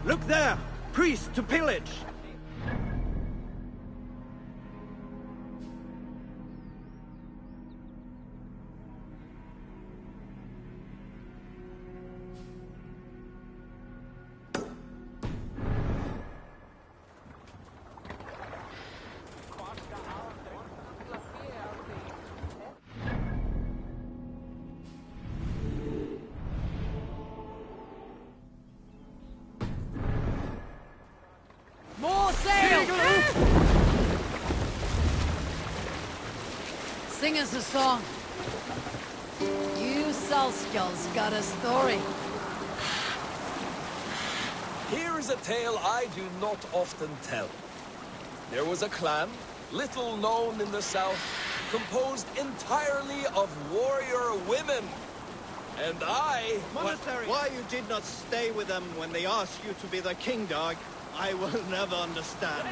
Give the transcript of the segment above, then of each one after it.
Look there! Priest to pillage! Sing us a song. You Salskulls got a story. Here is a tale I do not often tell. There was a clan, little known in the south, composed entirely of warrior women. And I... Monastery! Why you did not stay with them when they asked you to be their king dog, I will never understand.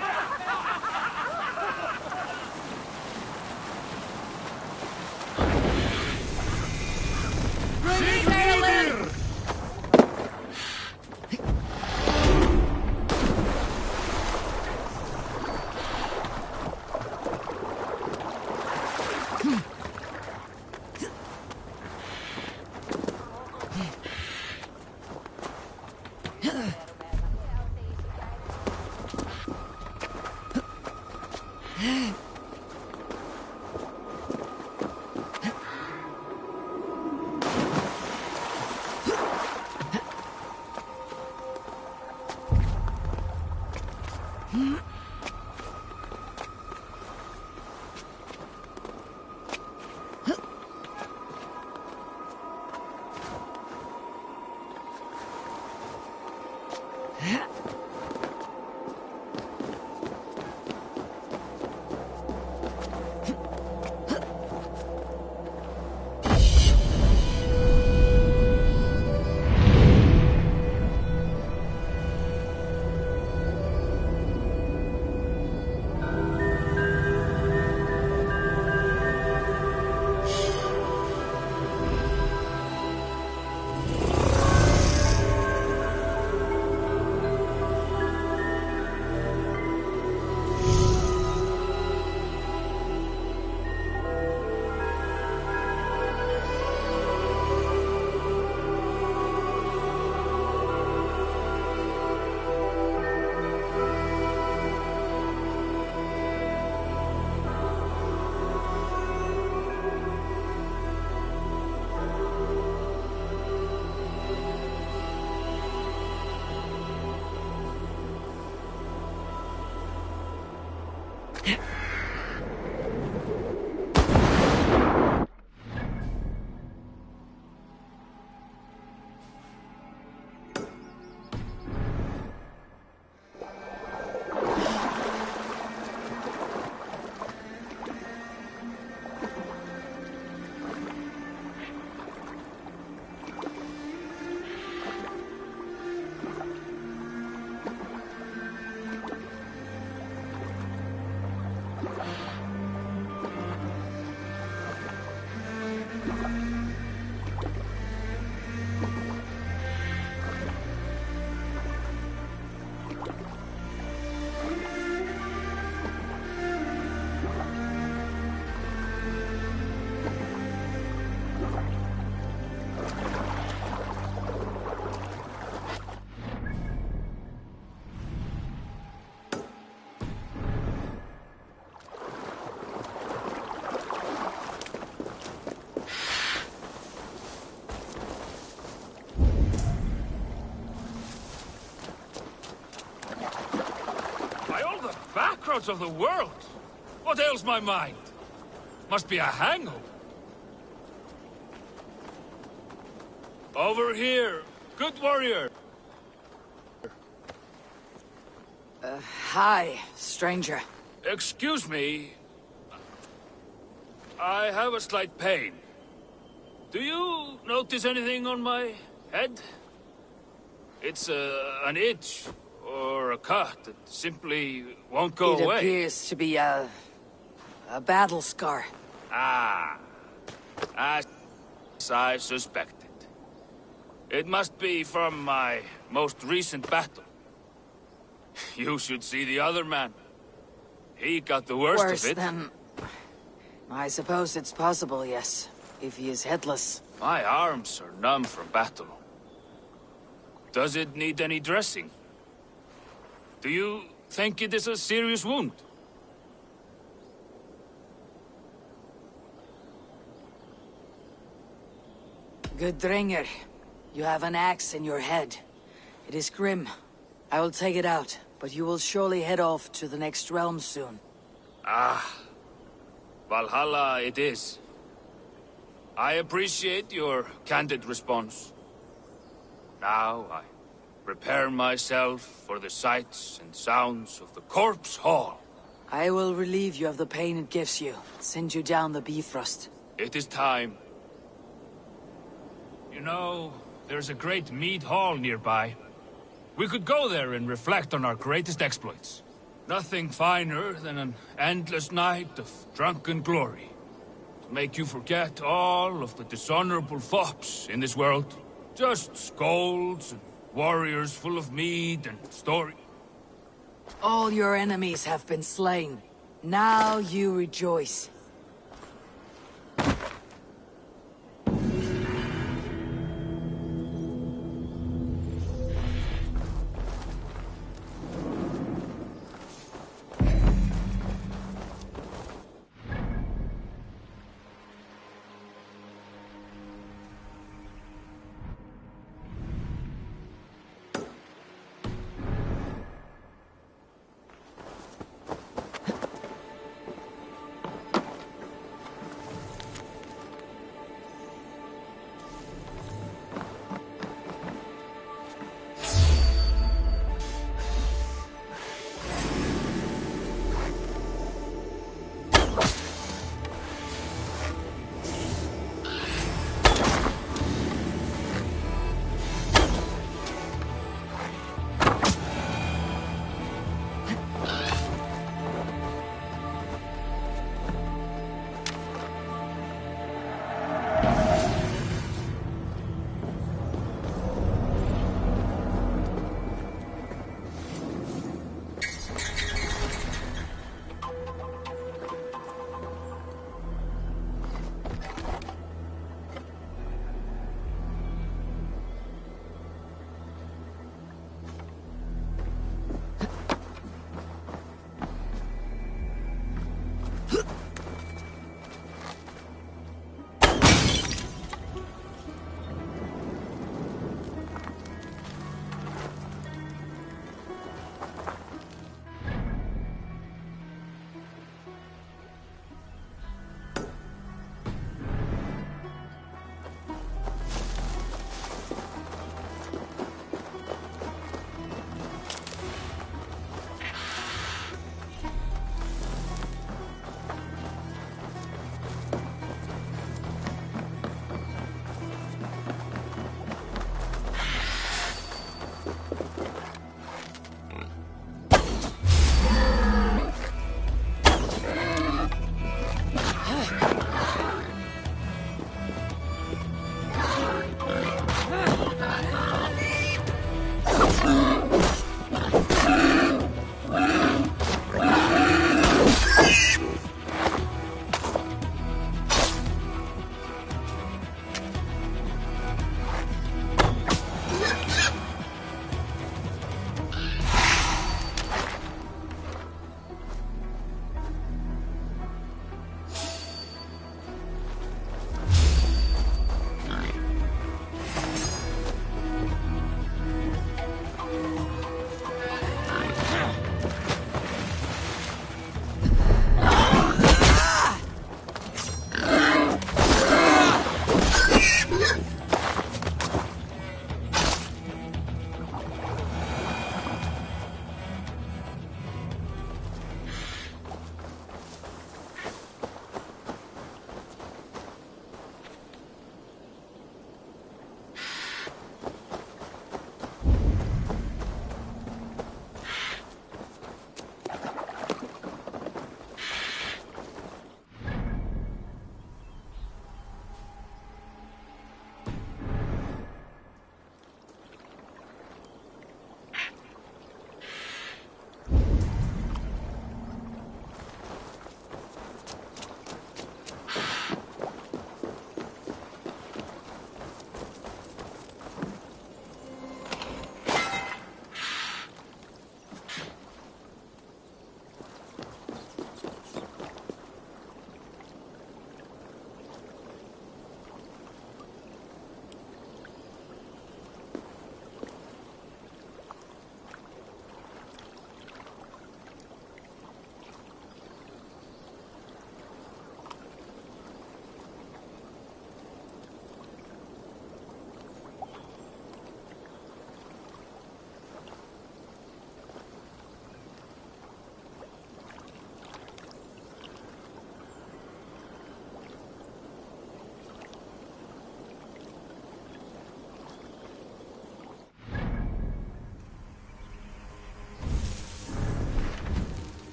crossroads of the world. What ails my mind? Must be a hangover. Over here, good warrior. Hi, stranger. Excuse me. I have a slight pain. Do you notice anything on my head? It's an itch or a cut that simply won't go away. It appears to be a battle scar. Ah, as I suspected. It must be from my most recent battle. You should see the other man. He got the worst Worse of it. than... I suppose it's possible, yes. If he is headless. My arms are numb from battle. Does it need any dressing? Do you think it is a serious wound? Good Dringer, you have an axe in your head. It is grim. I will take it out, but you will surely head off to the next realm soon. Ah, Valhalla it is. I appreciate your candid response. Now I prepare myself for the sights and sounds of the Corpse Hall. I will relieve you of the pain it gives you, send you down the Bifrost. It is time. You know, there's a great mead hall nearby. We could go there and reflect on our greatest exploits. Nothing finer than an endless night of drunken glory. To make you forget all of the dishonorable fops in this world. Just scolds and warriors full of mead and story. All your enemies have been slain. Now you rejoice.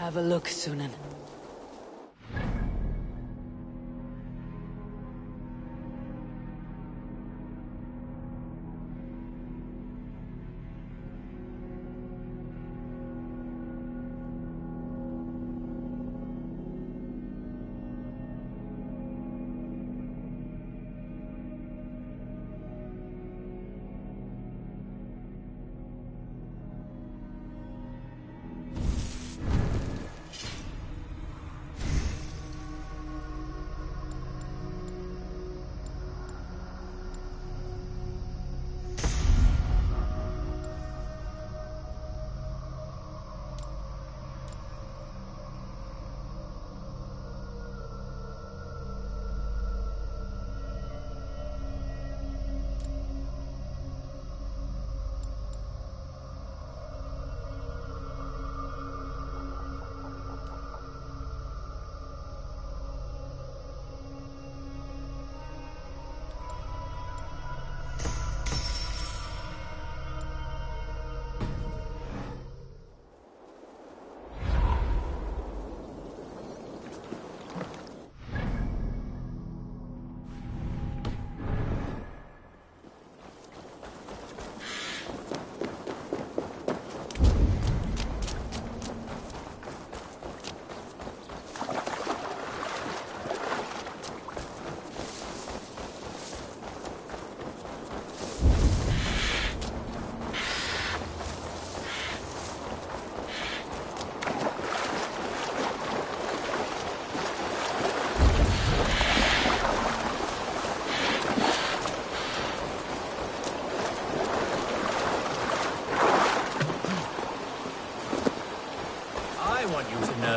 Have a look, Sunan.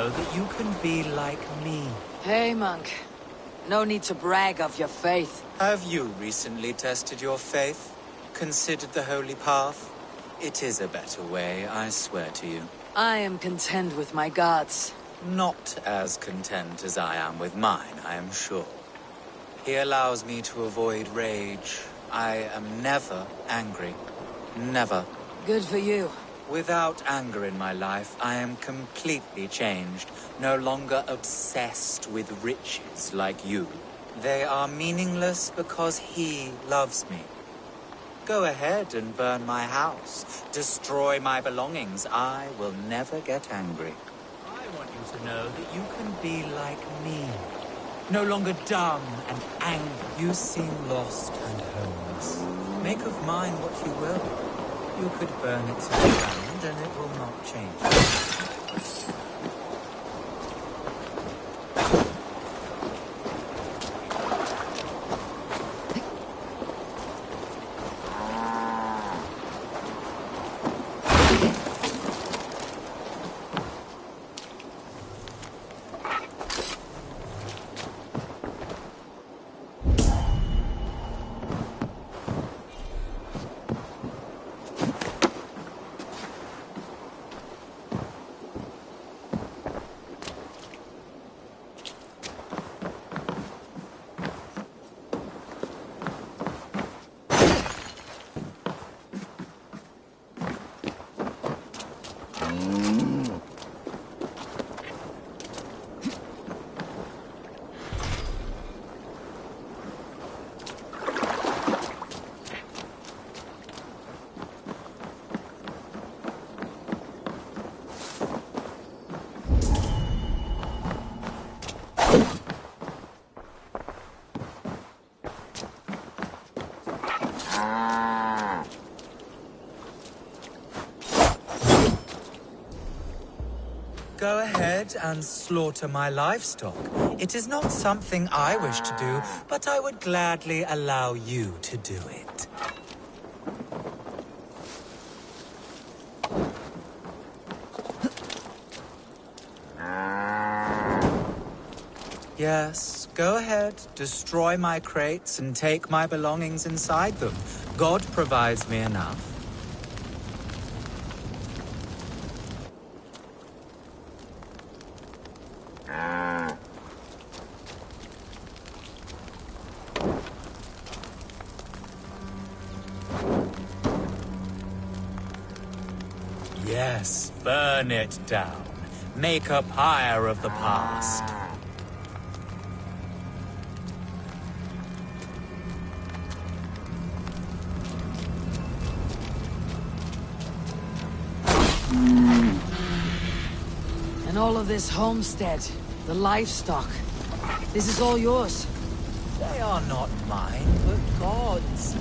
That you can be like me. Hey, monk. No need to brag of your faith. Have you recently tested your faith? Considered the holy path? It is a better way, I swear to you. I am content with my gods. Not as content as I am with mine, I am sure. He allows me to avoid rage. I am never angry. Never. Good for you. Without anger in my life, I am completely changed. No longer obsessed with riches like you. They are meaningless because he loves me. Go ahead and burn my house. Destroy my belongings. I will never get angry. I want you to know that you can be like me. No longer dumb and angry. You seem lost and homeless. Make of mine what you will. You could burn it to the ground and it will not change. Go ahead and slaughter my livestock. It is not something I wish to do, but I would gladly allow you to do it. Yes, go ahead, destroy my crates and take my belongings inside them. God provides me enough. Yes, burn it down. make a pyre of the past. And all of this homestead, the livestock, this is all yours. They are not mine, but God's.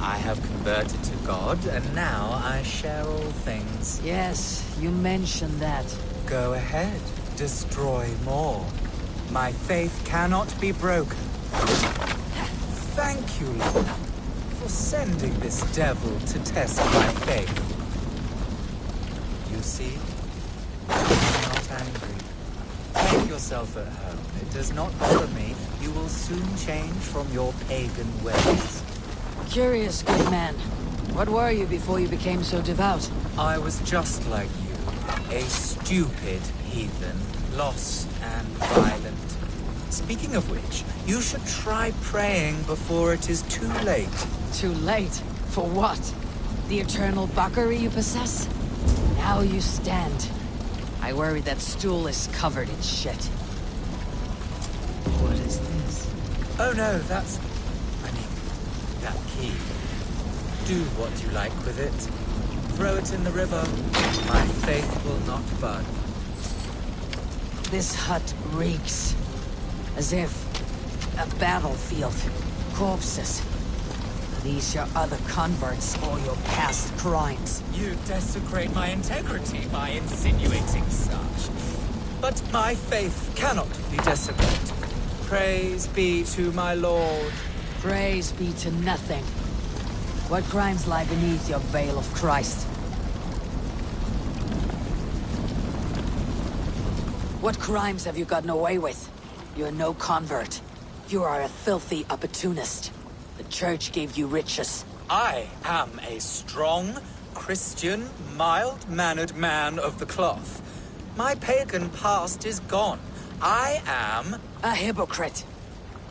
I have converted to God, and now I share all things. Yes, you mentioned that. Go ahead, destroy more. My faith cannot be broken. Thank you, Lord, for sending this devil to test my faith. You see, I'm not angry. Make yourself at home. It does not bother me. You will soon change from your pagan ways. Curious, good man. What were you before you became so devout? I was just like you, a stupid heathen, lost and violent. Speaking of which, you should try praying before it is too late. Too late? For what? The eternal buckery you possess? Now you stand. I worry that stool is covered in shit. What is this? Oh no, that's... that key. Do what you like with it. Throw it in the river. My faith will not budge. This hut reeks. As if a battlefield. Corpses. Are these your other converts or your past crimes? You desecrate my integrity by insinuating such. But my faith cannot be desecrated. Praise be to my Lord. Praise be to nothing. What crimes lie beneath your veil of Christ? What crimes have you gotten away with? You're no convert. You are a filthy opportunist. The church gave you riches. I am a strong, Christian, mild-mannered man of the cloth. My pagan past is gone. I am... a hypocrite.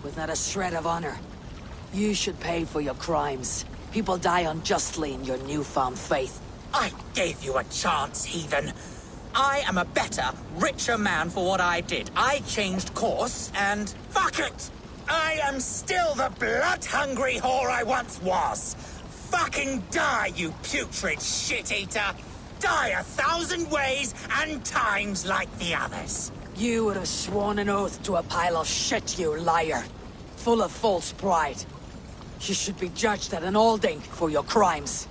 With not a shred of honor. You should pay for your crimes. People die unjustly in your newfound faith. I gave you a chance, heathen. I am a better, richer man for what I did. I changed course, and fuck it! I am still the blood-hungry whore I once was. Fucking die, you putrid shit-eater! Die 1,000 ways and times like the others. You would have sworn an oath to a pile of shit, you liar. Full of false pride. You should be judged at an alding for your crimes.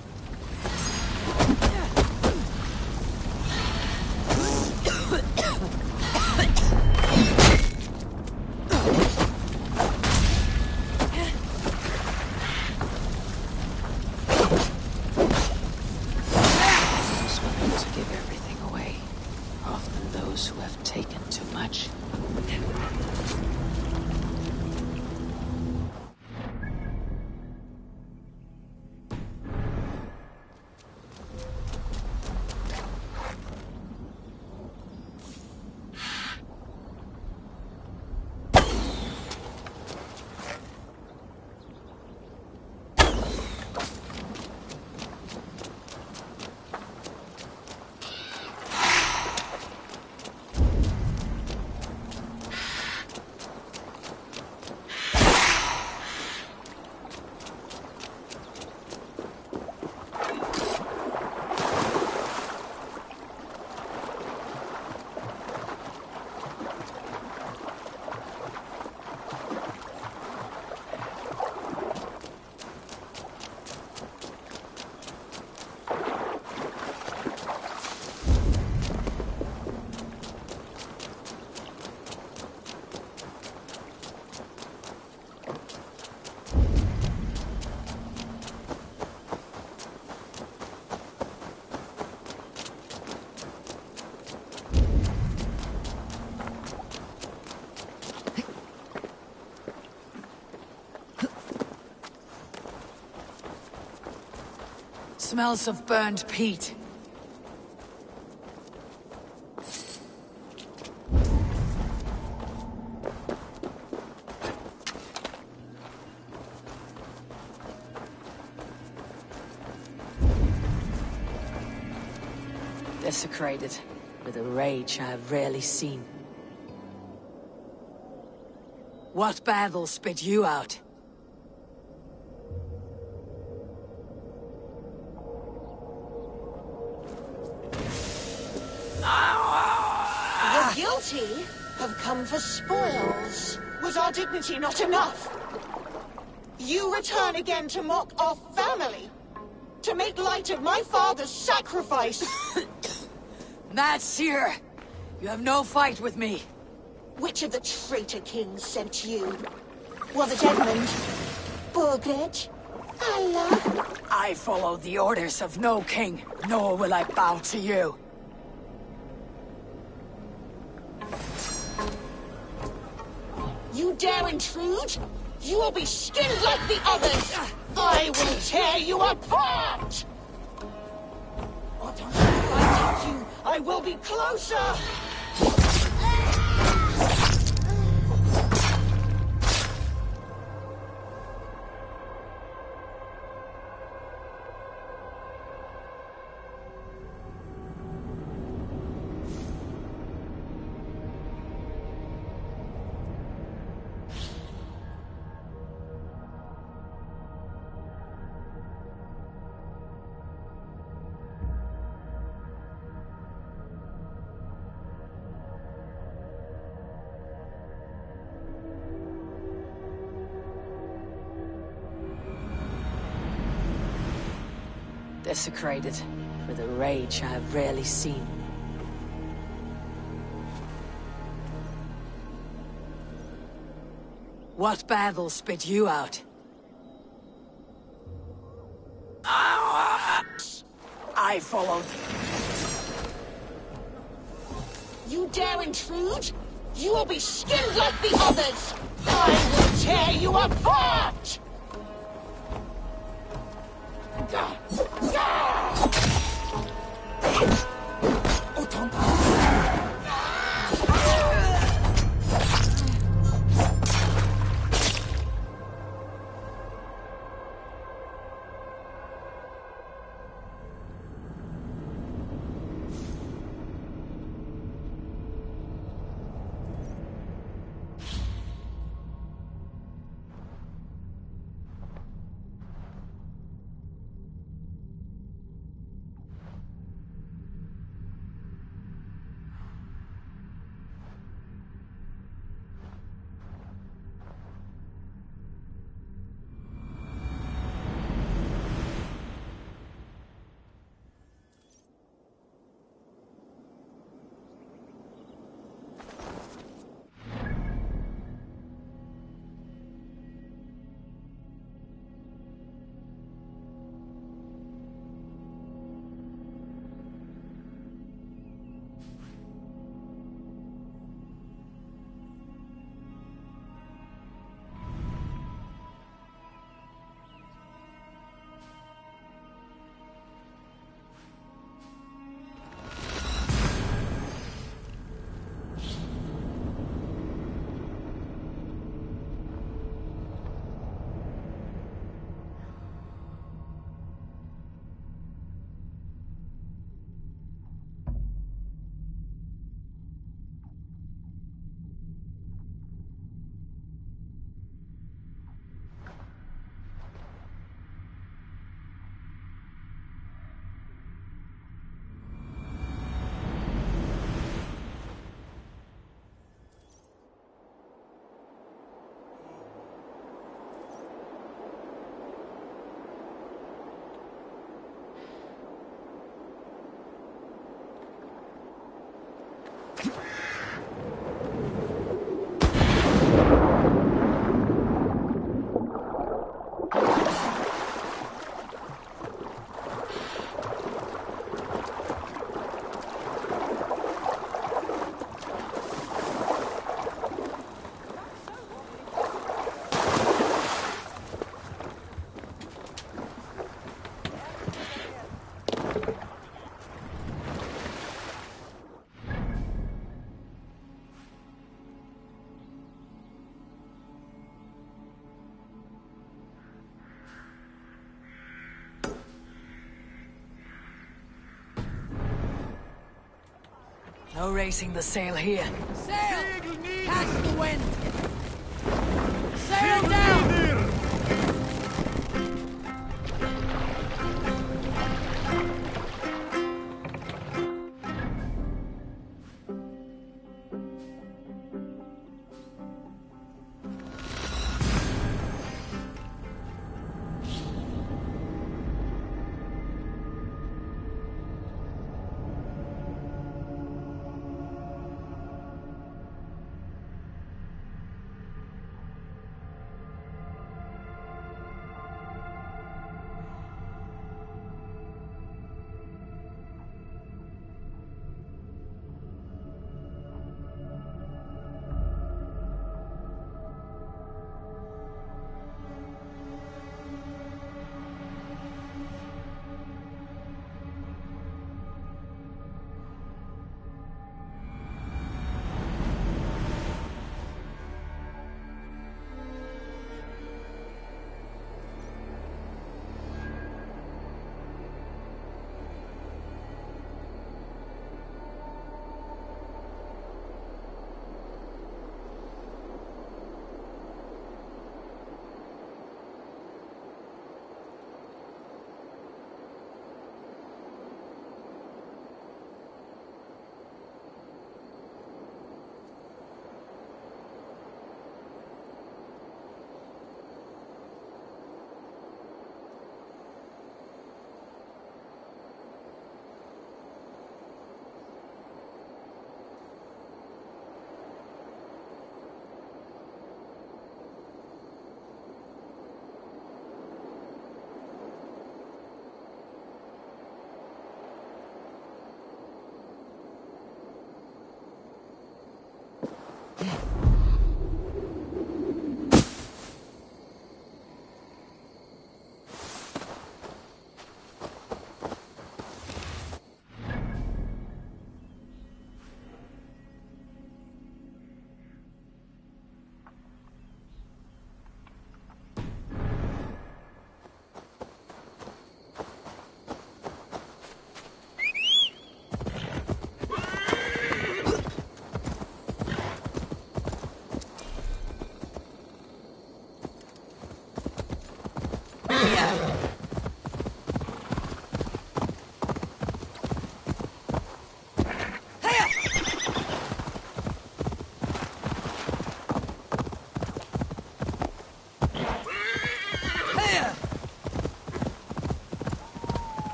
Smells of burned peat. Desecrated, with a rage I have rarely seen. What battle spit you out? The guilty have come for spoils. Was our dignity not enough? You return again to mock our family? To make light of my father's sacrifice? That's here! You have no fight with me. Which of the traitor kings sent you? Was it Edmund? Burgred? Allah? I follow the orders of no king, nor will I bow to you. You dare intrude? You will be skinned like the others! I will tear you apart! If I take you, I will be closer! Desecrated, with a rage I have rarely seen. What battle spit you out? I followed. You dare intrude? You will be skinned like the others! I will tear you apart! No raising the sail here. Sail! Catch the wind! Sail down!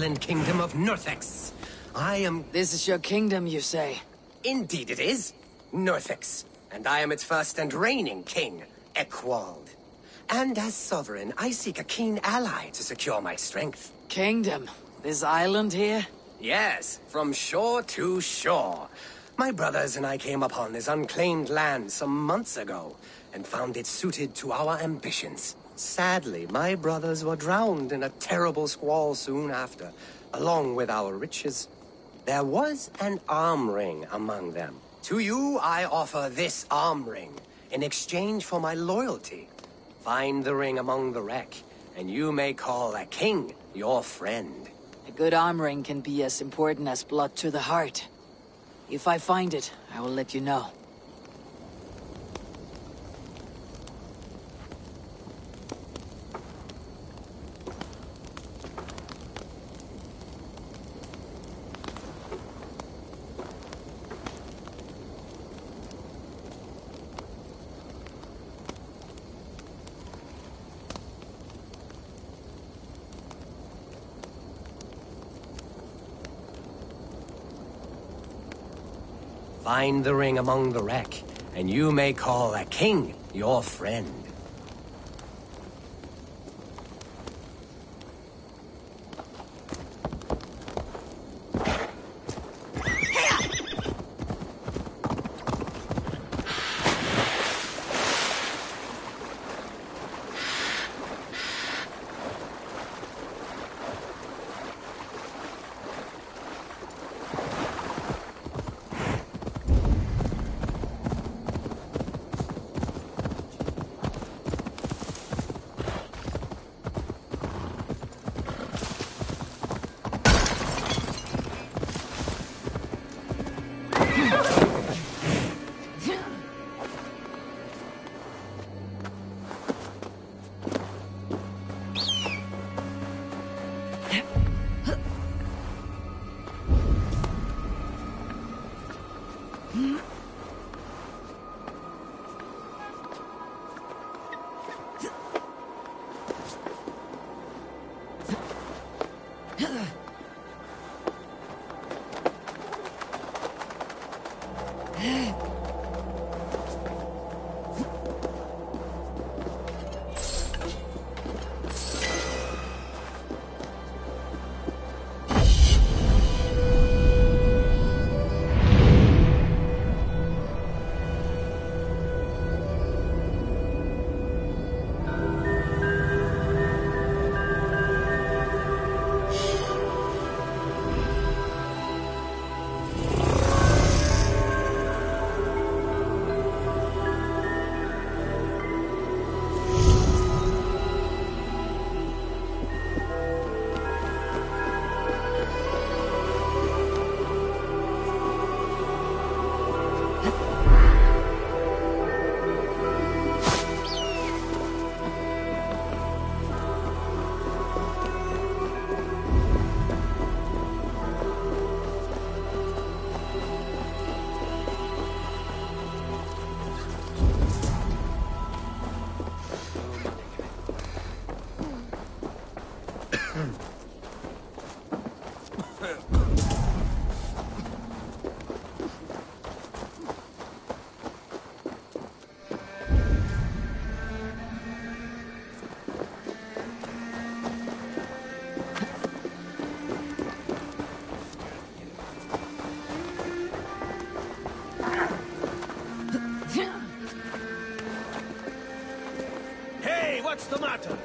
island kingdom of Northex. I am... This is your kingdom, you say? Indeed it is. Northex. And I am its first and reigning king, Eckwald. And as sovereign, I seek a keen ally to secure my strength. Kingdom? This island here? Yes, from shore to shore. My brothers and I came upon this unclaimed land some months ago, and found it suited to our ambitions. Sadly, my brothers were drowned in a terrible squall soon after, along with our riches. There was an arm ring among them. To you, I offer this arm ring, in exchange for my loyalty. Find the ring among the wreck, and you may call a king your friend. A good arm ring can be as important as blood to the heart. If I find it, I will let you know. Find the ring among the wreck, and you may call a king your friend. What's the matter?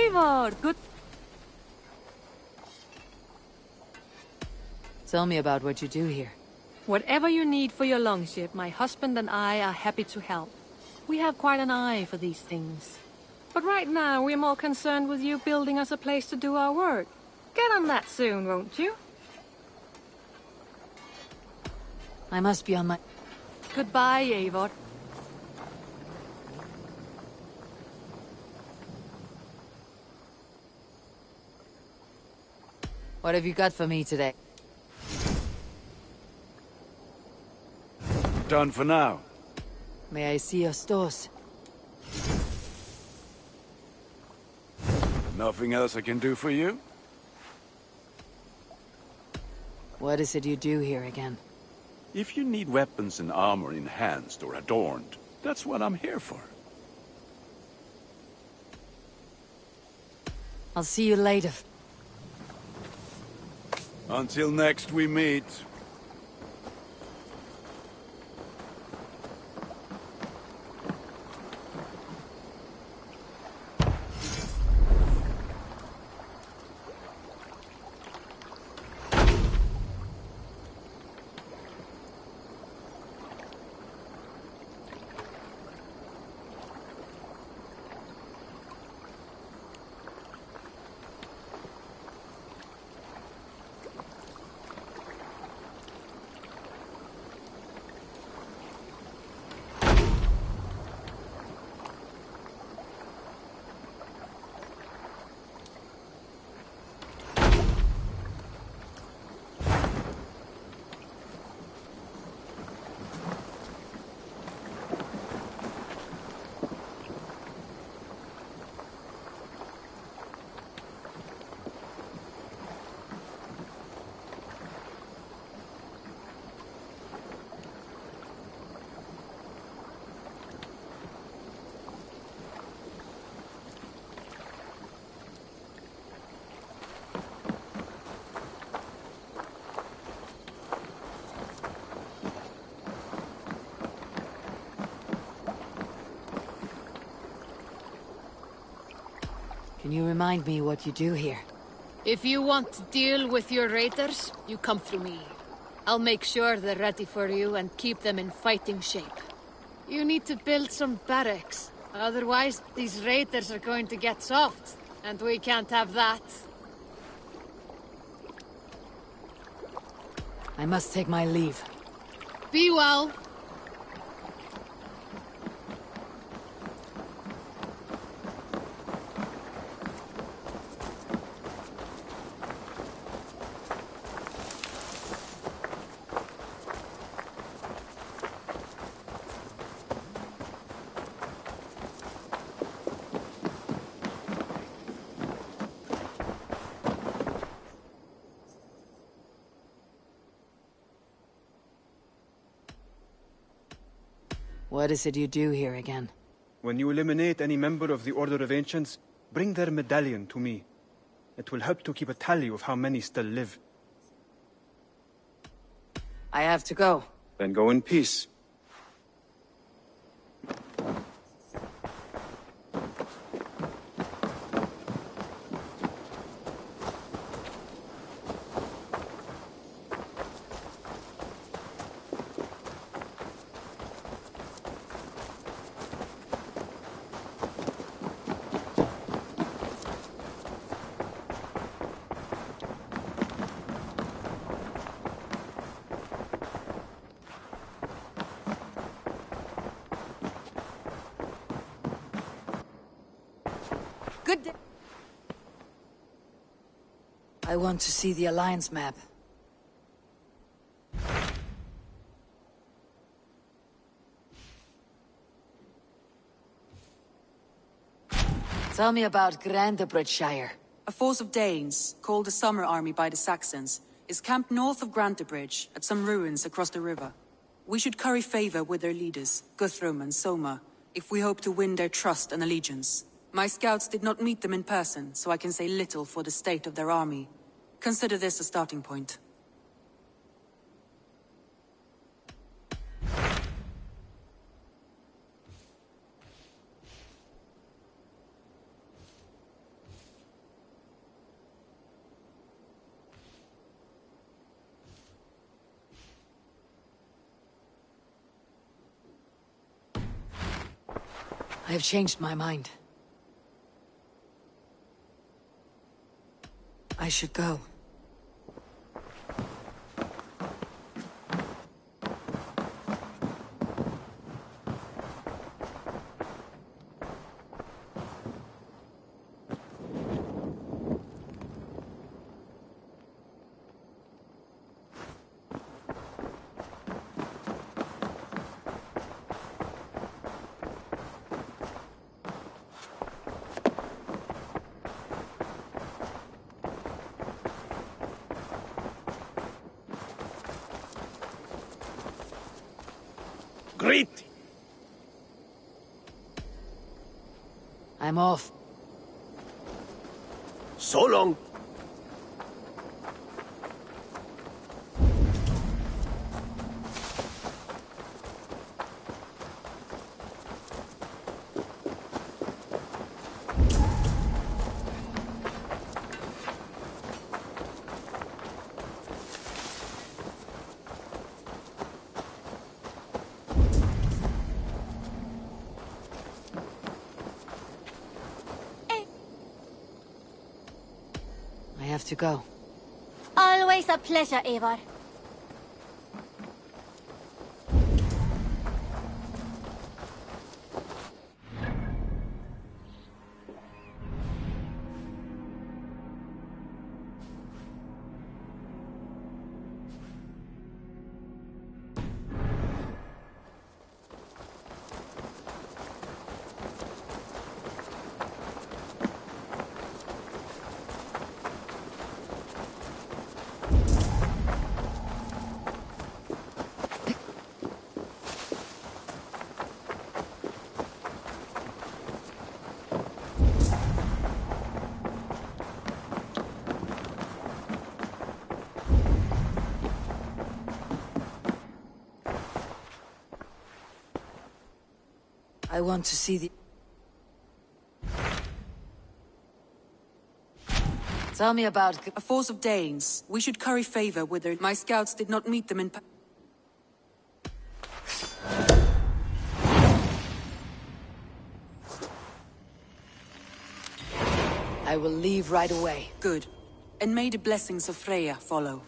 Eivor, good. Tell me about what you do here. Whatever you need for your longship, my husband and I are happy to help. We have quite an eye for these things. But right now, we're more concerned with you building us a place to do our work. Get on that soon, won't you? I must be on my... Goodbye, Eivor. What have you got for me today? Done for now. May I see your stores? Nothing else I can do for you? What is it you do here again? If you need weapons and armor enhanced or adorned, that's what I'm here for. I'll see you later. Until next we meet. Can you remind me what you do here? If you want to deal with your raiders, you come through me. I'll make sure they're ready for you and keep them in fighting shape. You need to build some barracks. Otherwise, these raiders are going to get soft. And we can't have that. I must take my leave. Be well. What is it you do here again? When you eliminate any member of the Order of Ancients, bring their medallion to me. It will help to keep a tally of how many still live. I have to go. Then go in peace. Good day. I want to see the Alliance map. Tell me about Grantebridgeshire. A force of Danes, called the Summer Army by the Saxons, is camped north of Grantebridge at some ruins across the river. We should curry favor with their leaders, Guthrum and Soma, if we hope to win their trust and allegiance. My scouts did not meet them in person, so I can say little for the state of their army. Consider this a starting point. I have changed my mind. I should go. Great! I'm off. So long. I have to go. Always a pleasure, Eivor. I want to see the... Tell me about... A force of Danes. We should curry favor with their... My scouts did not meet them in... I will leave right away. Good. And may the blessings of Freya follow.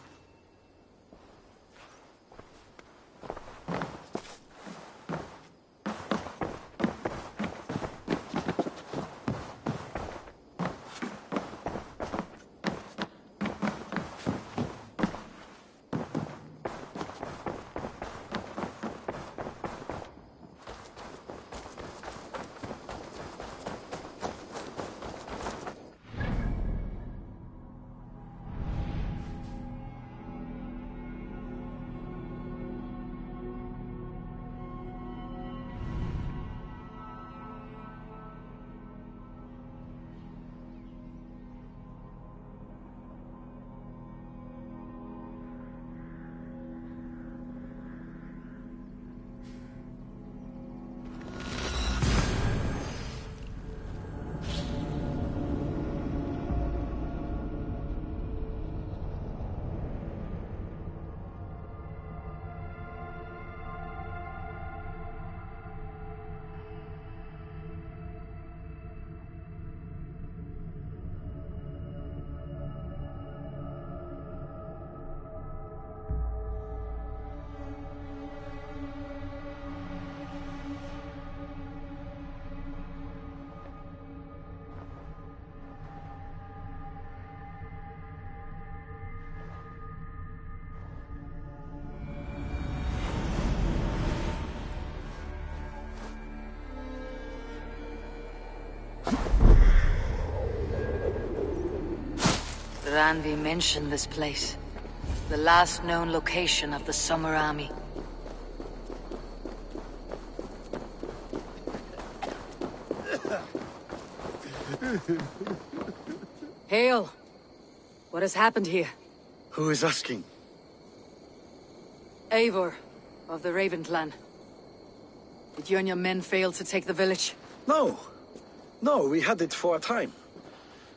Randvi mentioned this place. The last known location of the Summer Army. Hail! What has happened here? Who is asking? Eivor, of the Raven clan. Did you and your men fail to take the village? No. No, we had it for a time.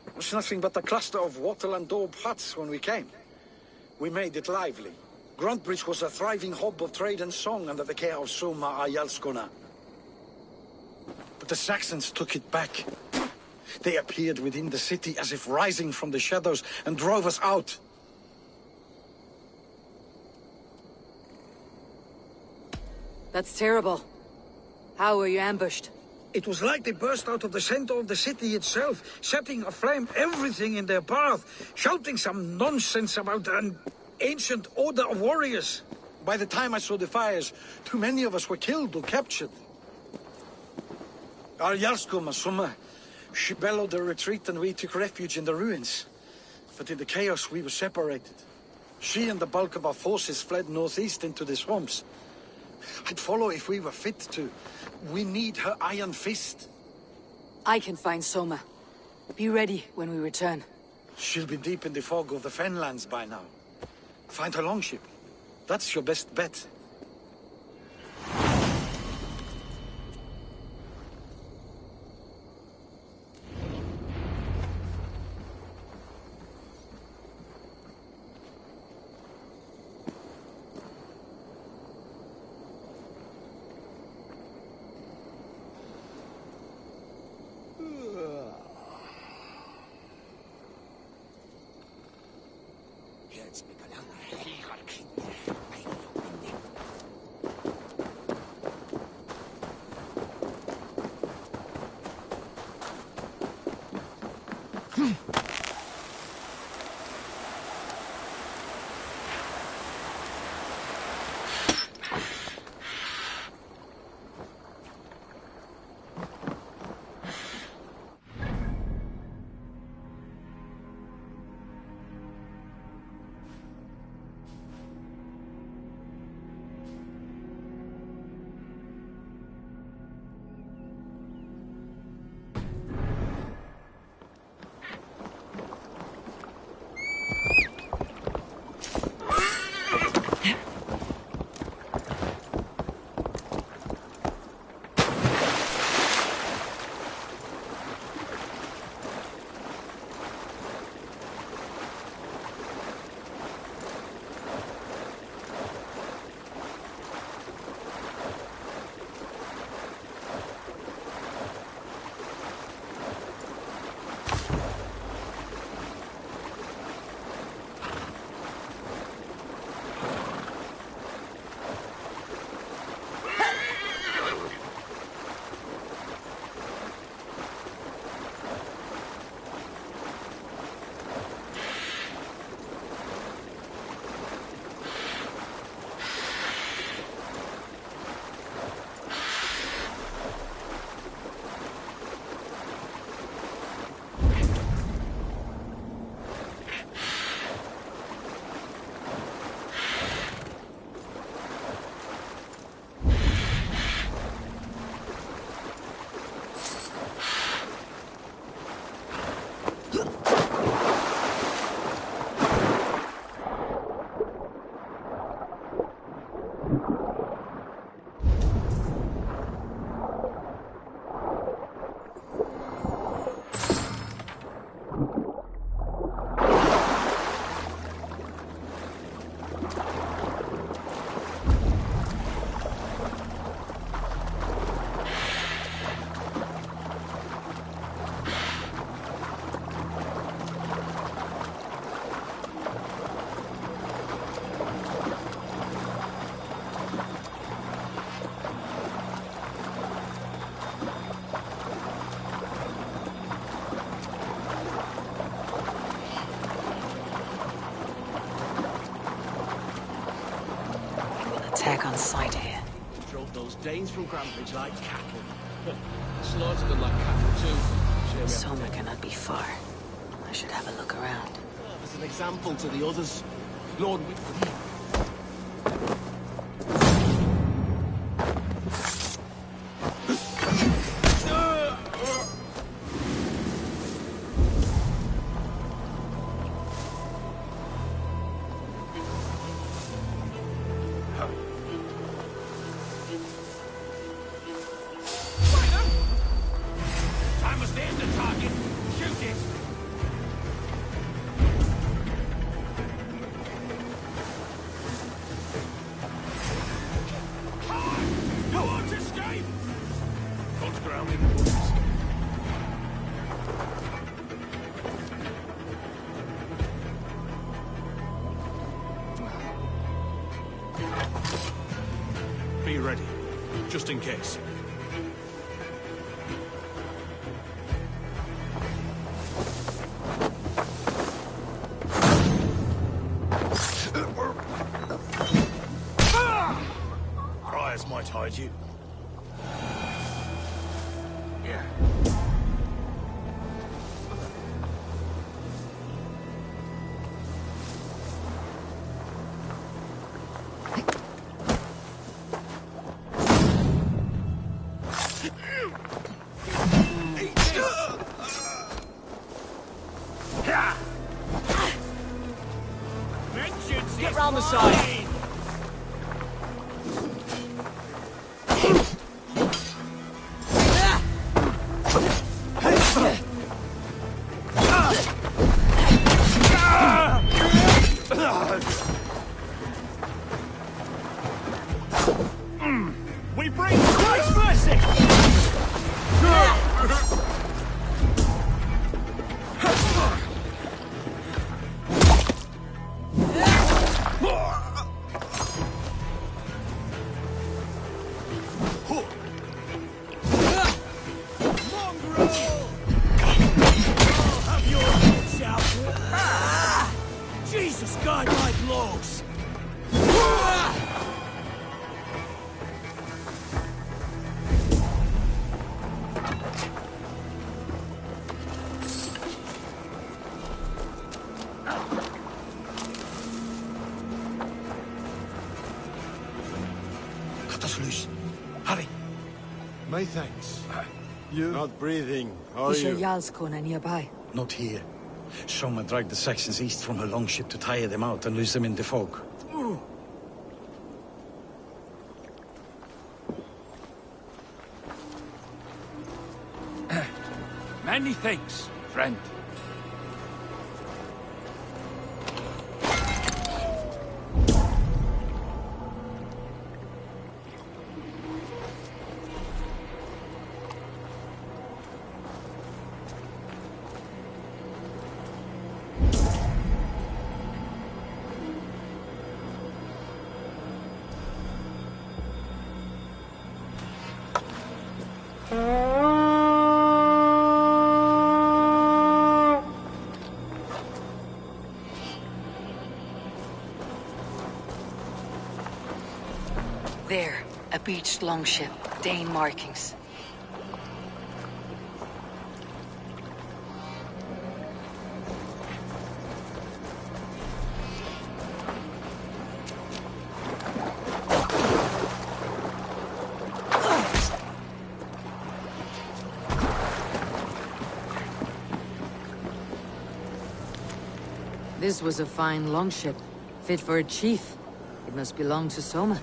It was nothing but a cluster of wattle and daub huts when we came. We made it lively. Gruntbridge was a thriving hub of trade and song under the care of Soma Ayalskona. But the Saxons took it back. They appeared within the city as if rising from the shadows and drove us out. That's terrible. How were you ambushed? It was like they burst out of the center of the city itself, setting aflame everything in their path, shouting some nonsense about an ancient order of warriors. By the time I saw the fires, too many of us were killed or captured. Our Jarlskoma, Summa, she bellowed a retreat and we took refuge in the ruins. But in the chaos we were separated. She and the bulk of our forces fled northeast into the swamps. I'd follow if we were fit to. We need her iron fist. I can find Soma. Be ready when we return. She'll be deep in the fog of the Fenlands by now. Find her longship. That's your best bet. Attack on sight here. Drove those Danes from Grandbridge like cattle. Slaughtered them like cattle too. Soma cannot be far. I should have a look around. As an example to the others, Lord, we... just in case. Briars might hide you. Yeah. Get round the side. We bring Christ's blessing. Jesus, God, my blows! Cut us loose. Hurry. My thanks. You? Not breathing, are Is your you? Jarlskona nearby? Not here. Soma dragged the Saxons east from her longship to tire them out and lose them in the fog. Many thanks, friend. There, a beached longship, Dane markings. This was a fine longship, fit for a chief. It must belong to Soma.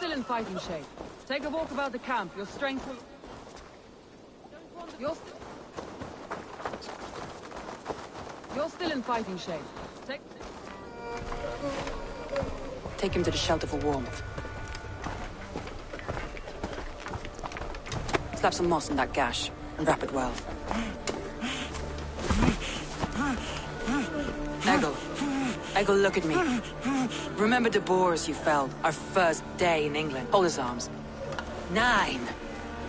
still in fighting shape. Take a walk about the camp. Your strength will... You're still in fighting shape. Take him to the shelter for warmth. Slap some moss in that gash, and wrap it well. Eggle, look at me. Remember the boars you felled, our first day in England? Hold his arms. 9.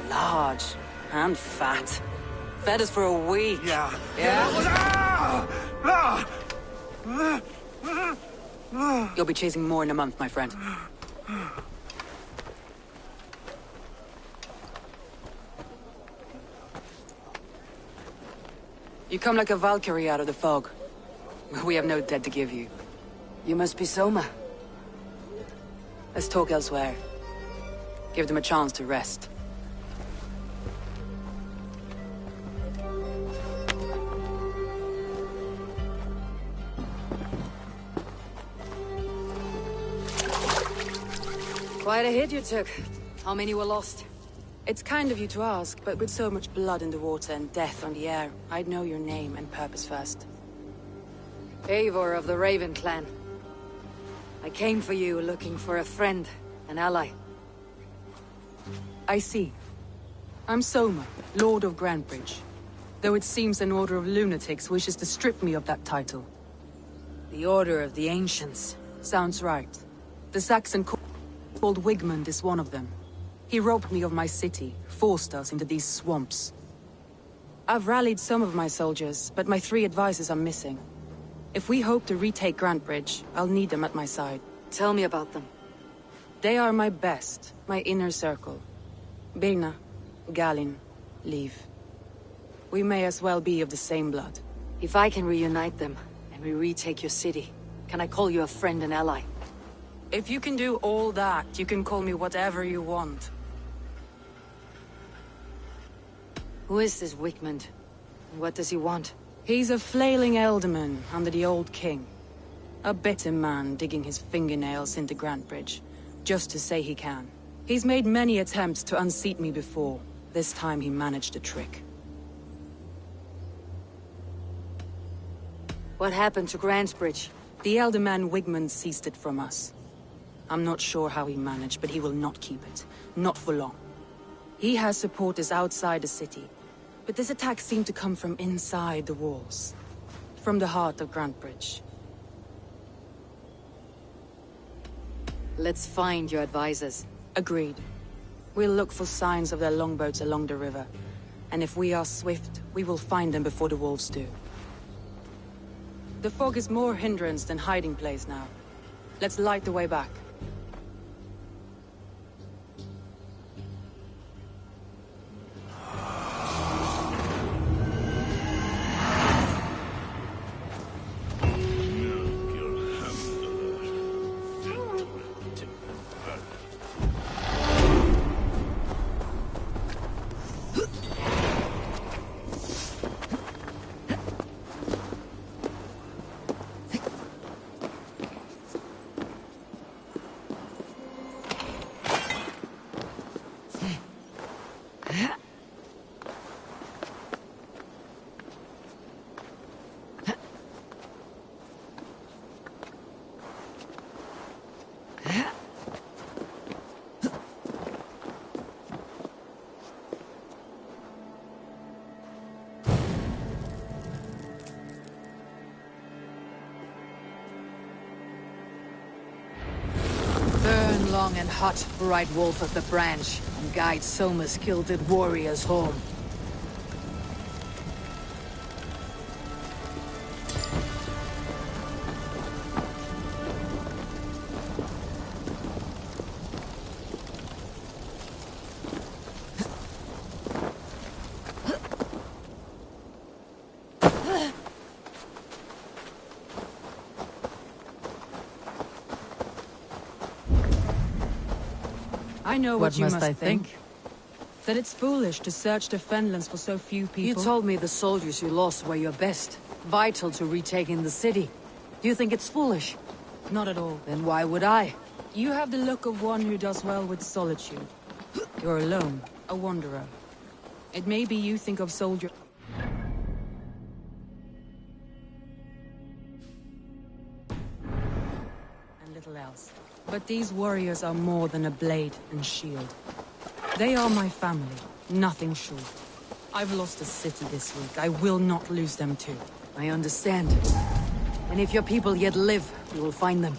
Large and fat. Fed us for a week. Yeah. You'll be chasing more in a month, my friend. You come like a Valkyrie out of the fog. We have no debt to give you. You must be Soma. Let's talk elsewhere. Give them a chance to rest. Quite a hit you took. How many were lost? It's kind of you to ask, but with so much blood in the water and death on the air, I'd know your name and purpose first. Eivor of the Raven clan. I came for you looking for a friend, an ally. I see. I'm Soma, Lord of Grantebridge. Though it seems an order of lunatics wishes to strip me of that title. The Order of the Ancients. Sounds right. The Saxon called Wigmund is one of them. He robbed me of my city, forced us into these swamps. I've rallied some of my soldiers, but my 3 advisors are missing. If we hope to retake Grantebridge, I'll need them at my side. Tell me about them. They are my best, my inner circle. Birna, Galin, Liv. We may as well be of the same blood. If I can reunite them, and we retake your city, can I call you a friend and ally? If you can do all that, you can call me whatever you want. Who is this Wigmund? And what does he want? He's a flailing elderman under the old king. A bitter man digging his fingernails into Grantebridge, just to say he can. He's made many attempts to unseat me before. This time he managed a trick. What happened to Grantebridge? The elderman Wigmund seized it from us. I'm not sure how he managed, but he will not keep it. Not for long. He has supporters outside the city, but this attack seemed to come from inside the walls. From the heart of Grantebridge. Let's find your advisors. Agreed. We'll look for signs of their longboats along the river. And if we are swift, we will find them before the wolves do. The fog is more hindrance than hiding place now. Let's light the way back. Burn long and hot, bright wolf of the branch, and guide Soma's kilted warriors home. I know what you must think? That it's foolish to search the Fenlands for so few people. You told me the soldiers you lost were your best, vital to retaking the city. Do you think it's foolish? Not at all. Then why would I? You have the look of one who does well with solitude. You're alone, a wanderer. It may be you think of soldier... and little else. But these warriors are more than a blade and shield. They are my family, nothing short. I've lost a city this week. I will not lose them too. I understand. And if your people yet live, you will find them.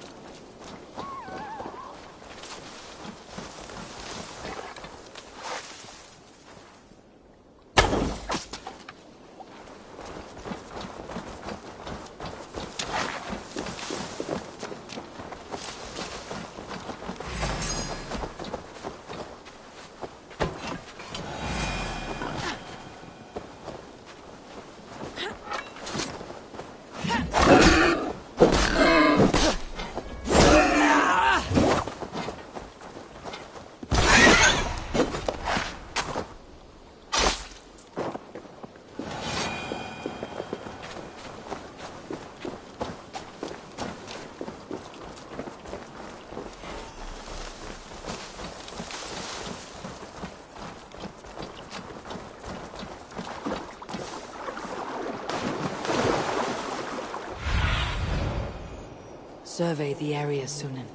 Survey the area, Sunan.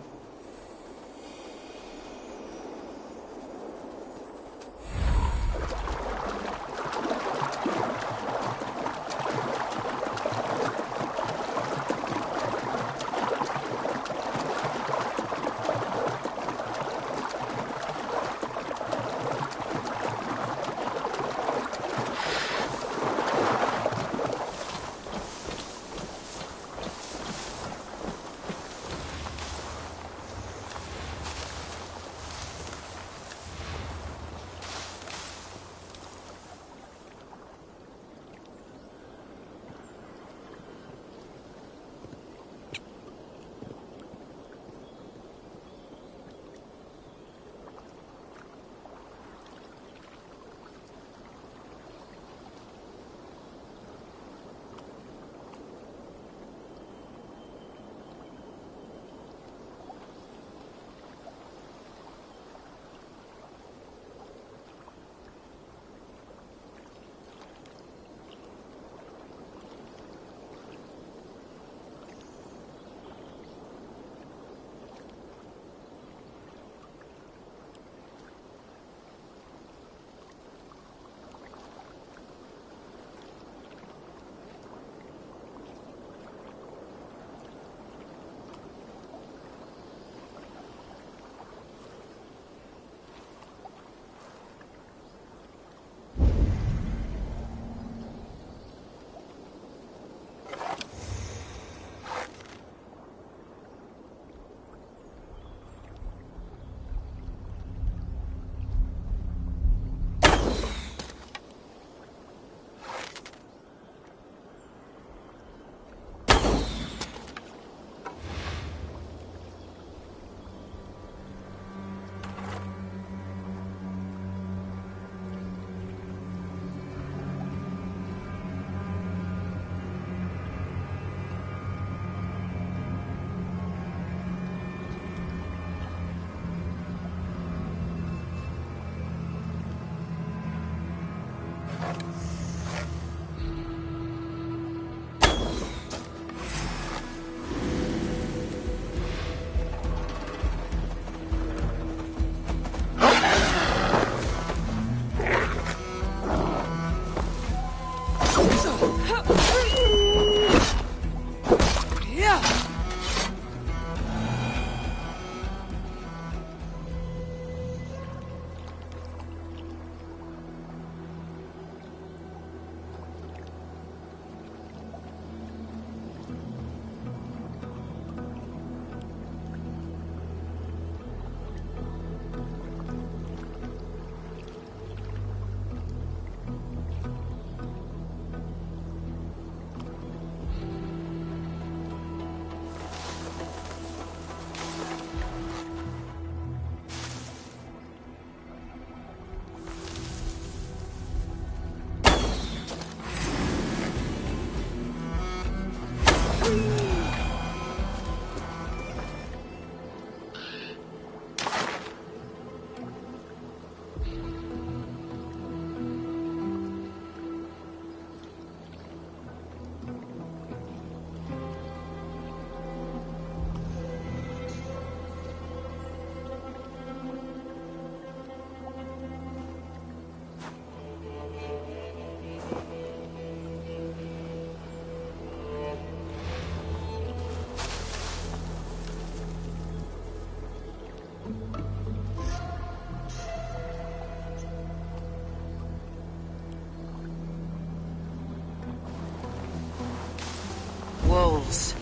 wolves.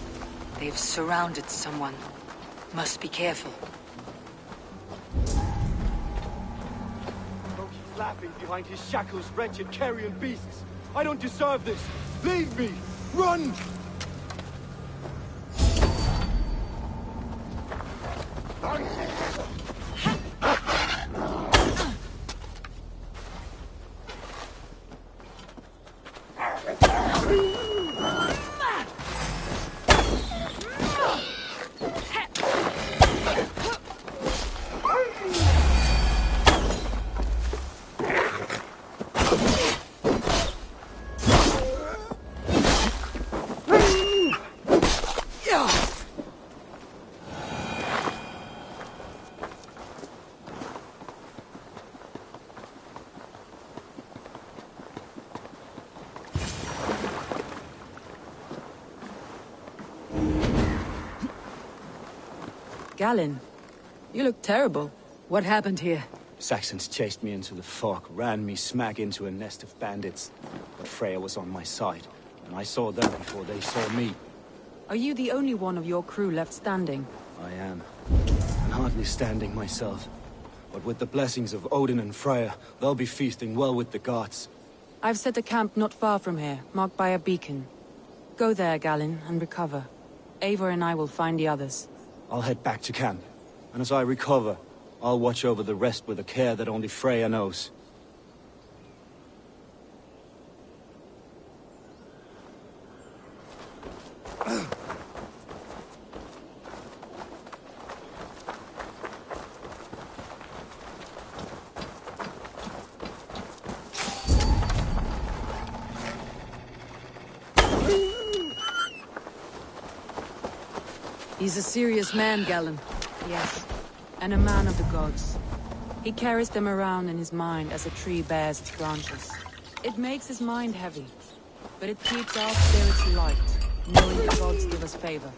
They've surrounded someone. Must be careful. Don't keep flapping behind his shackles, wretched carrion beasts. I don't deserve this. Leave me! Run! Galen, you look terrible. What happened here? Saxons chased me into the fog, ran me smack into a nest of bandits. But Freya was on my side, and I saw them before they saw me. Are you the only one of your crew left standing? I am. And hardly standing myself. But with the blessings of Odin and Freya, they'll be feasting well with the gods. I've set a camp not far from here, marked by a beacon. Go there, Galen, and recover. Eivor and I will find the others. I'll head back to camp, and as I recover, I'll watch over the rest with a care that only Freya knows. He's a serious man, Galen. Yes, and a man of the gods. He carries them around in his mind as a tree bears its branches. It makes his mind heavy, but it keeps our spirits light, knowing the gods give us favor.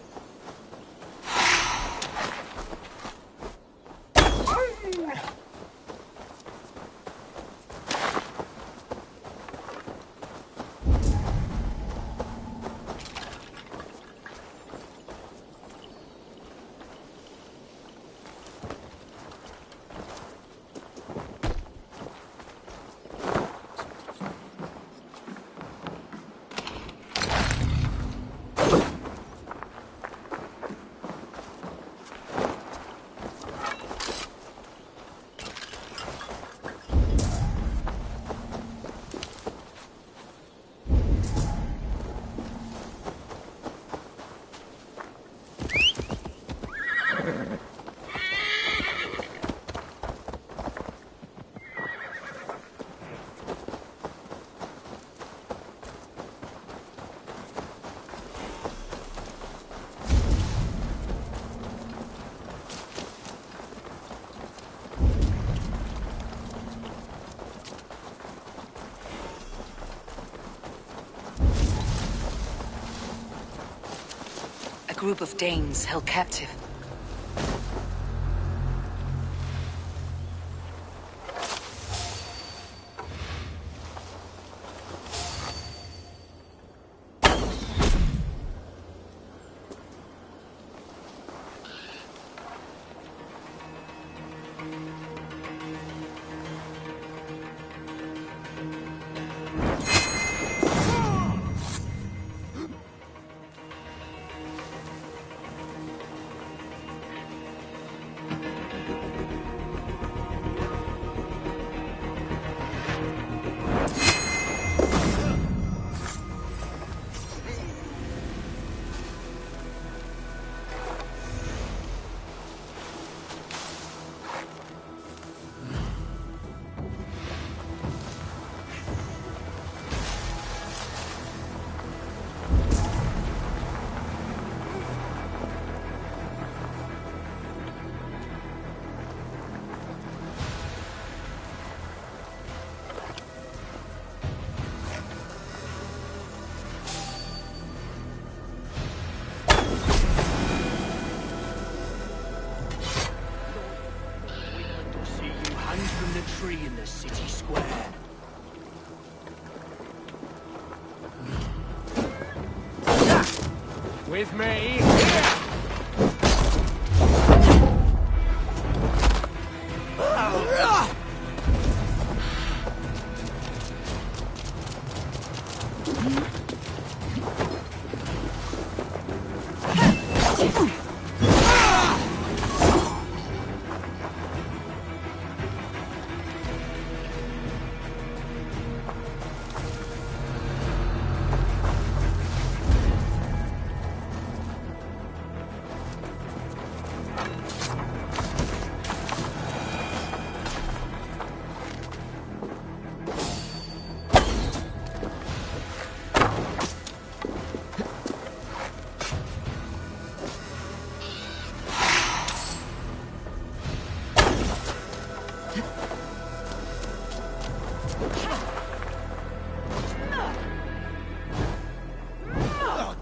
A group of Danes held captive. Tree in the city square. With me.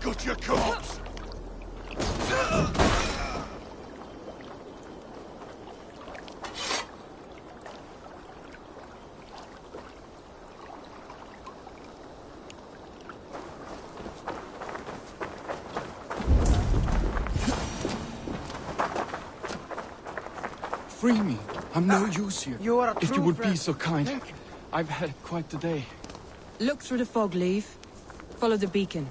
Got your corpse! Free me. I'm no use here. You are a If true you would friend. be so kind. I've had quite the day. Look through the fog, Leaf. Follow the beacon.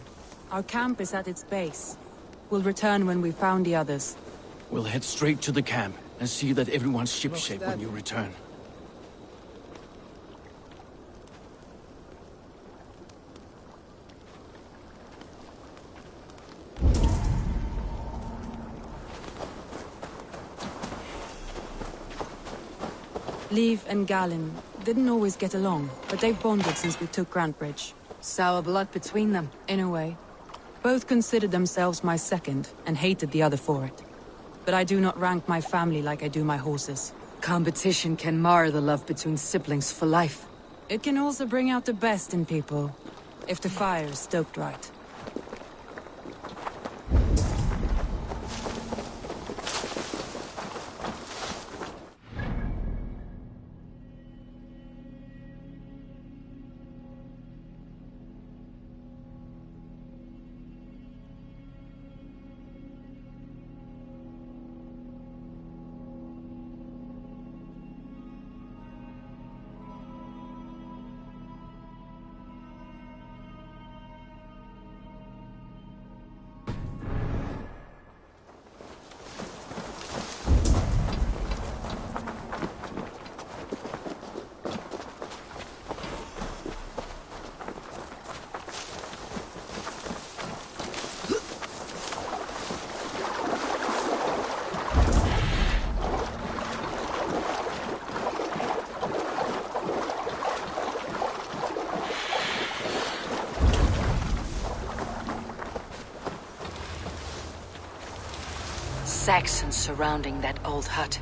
Our camp is at its base. We'll return when we've found the others. We'll head straight to the camp and see that everyone's shipshape when you return. Leaf and Galen didn't always get along, but they've bonded since we took Grantbridge. Sour blood between them. In a way. Both considered themselves my second, and hated the other for it. But I do not rank my family like I do my horses. Competition can mar the love between siblings for life. It can also bring out the best in people, if the fire is stoked right. Saxons surrounding that old hut.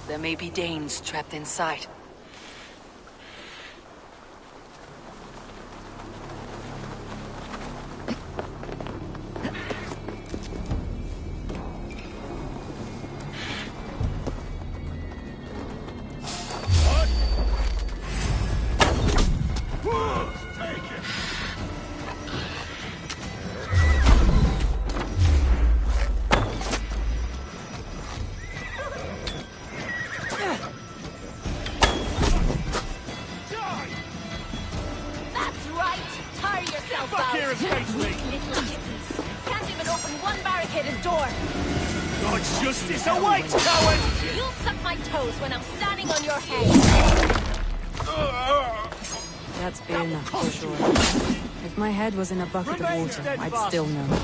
There may be Danes trapped inside. Justice awaits, coward! You'll suck my toes when I'm standing on your head. That's beer enough, for sure. If my head was in a bucket of water, I'd still know.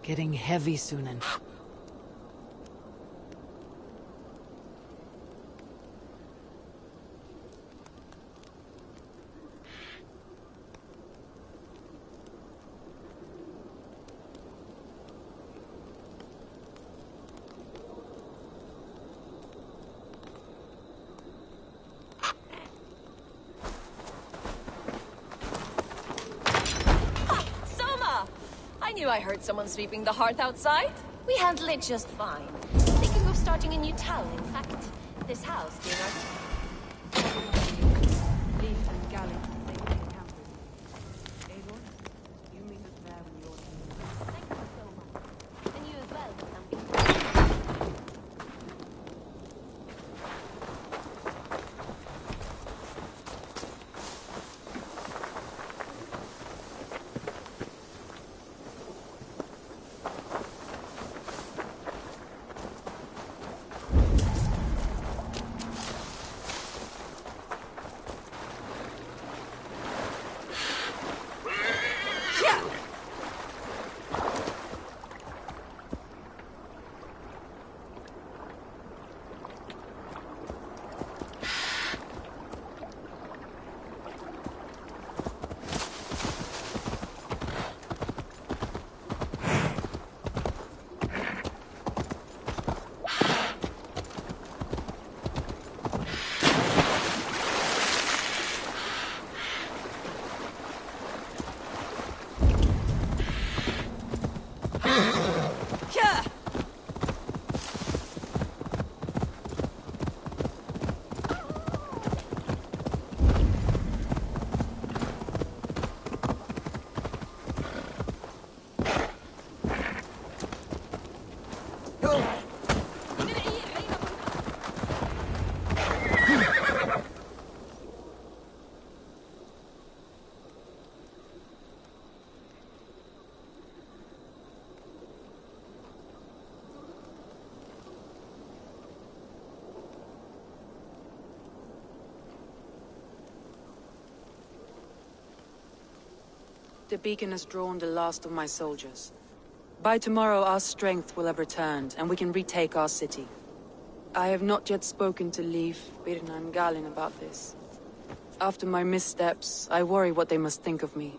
Getting heavy, Sunan. I knew I heard someone sweeping the hearth outside. We handle it just fine. Thinking of starting a new town, in fact. This house being our... Leaf and Galley, they will encounter you. Eivor, you meet us there when you're ready. Thank you so much. And you as well, Sam. The beacon has drawn the last of my soldiers. By tomorrow our strength will have returned, and we can retake our city. I have not yet spoken to Leif, Birna and Galin about this. After my missteps, I worry what they must think of me.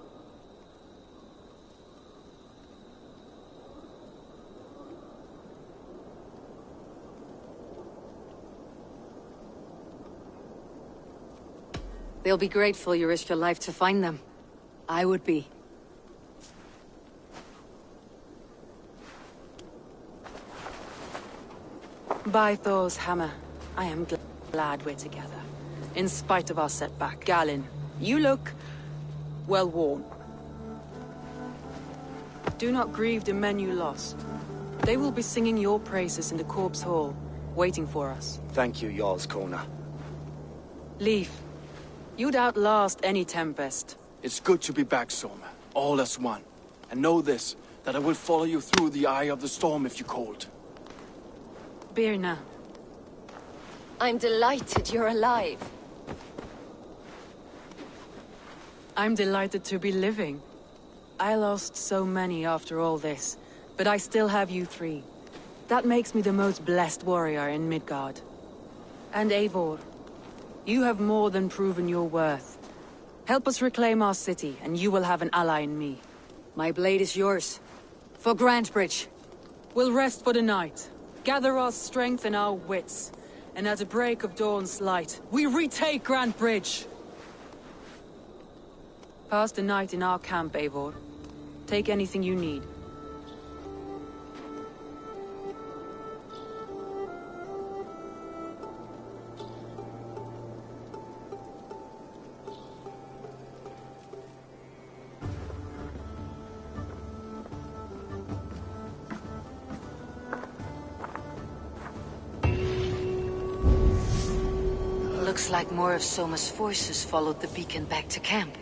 They'll be grateful you risked your life to find them. I would be. By Thor's hammer, I am glad we're together. In spite of our setback. Galin, you look... well worn. Do not grieve the men you lost. They will be singing your praises in the Corpse Hall, waiting for us. Thank you, Jarl's Kona. Leif, you'd outlast any tempest. It's good to be back, Soma. All as one. And know this, that I will follow you through the eye of the storm if you called. Birna. I'm delighted you're alive. I'm delighted to be living. I lost so many after all this, but I still have you three. That makes me the most blessed warrior in Midgard. And Eivor, you have more than proven your worth. Help us reclaim our city, and you will have an ally in me. My blade is yours. For Grantebridge. We'll rest for the night. Gather our strength and our wits. And at the break of dawn's light, we retake Grantebridge! Pass the night in our camp, Eivor. Take anything you need. Looks like more of Soma's forces followed the beacon back to camp.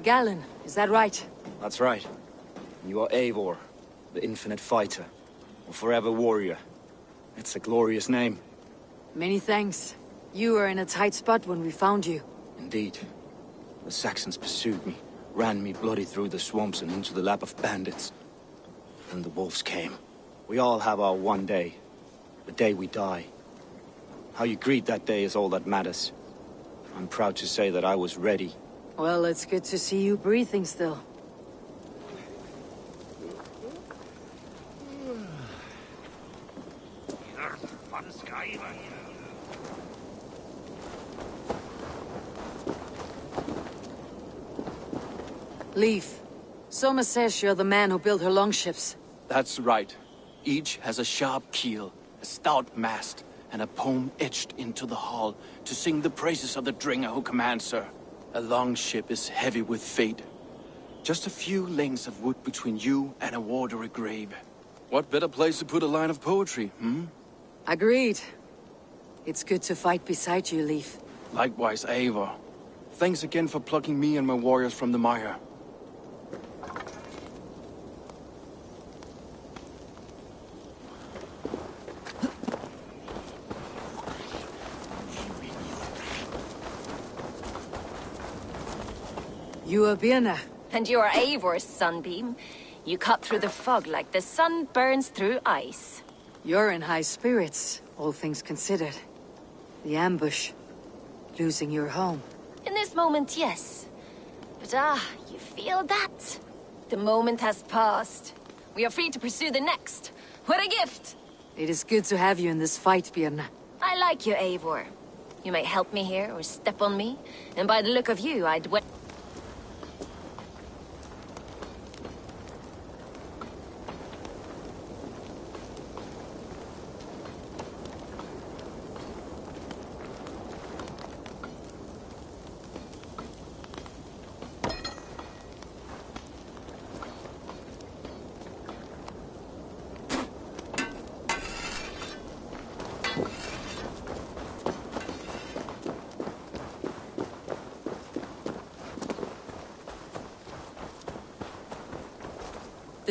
Galin, is that right? That's right. You are Eivor, the infinite fighter, or forever warrior. It's a glorious name. Many thanks. You were in a tight spot when we found you. Indeed. The Saxons pursued me, ran me bloody through the swamps and into the lap of bandits. Then the wolves came. We all have our one day. The day we die. How you greet that day is all that matters. I'm proud to say that I was ready. Well, it's good to see you breathing still. Leif, Soma says you're the man who built her longships. That's right. Each has a sharp keel, a stout mast, and a poem etched into the hull to sing the praises of the Dringer who commands her. A longship is heavy with fate. Just a few lengths of wood between you and a watery grave. What better place to put a line of poetry, hmm? Agreed. It's good to fight beside you, Leif. Likewise, Eivor. Thanks again for plucking me and my warriors from the mire. You are Birna. And you are Eivor's sunbeam. You cut through the fog like the sun burns through ice. You're in high spirits, all things considered. The ambush. Losing your home. In this moment, yes. But you feel that? The moment has passed. We are free to pursue the next. What a gift! It is good to have you in this fight, Birna. I like you, Eivor. You may help me here or step on me, and by the look of you, I'd wet.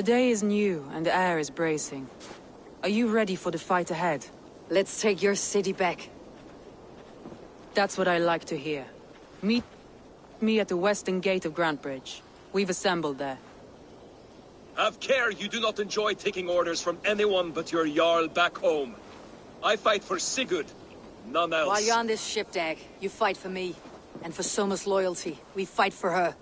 The day is new, and the air is bracing. Are you ready for the fight ahead? Let's take your city back. That's what I like to hear. Meet me at the western gate of Grantebridge. We've assembled there. Have care you do not enjoy taking orders from anyone but your Jarl back home. I fight for Sigurd, none else. While you're on this ship, Dag, you fight for me. And for Soma's loyalty, we fight for her.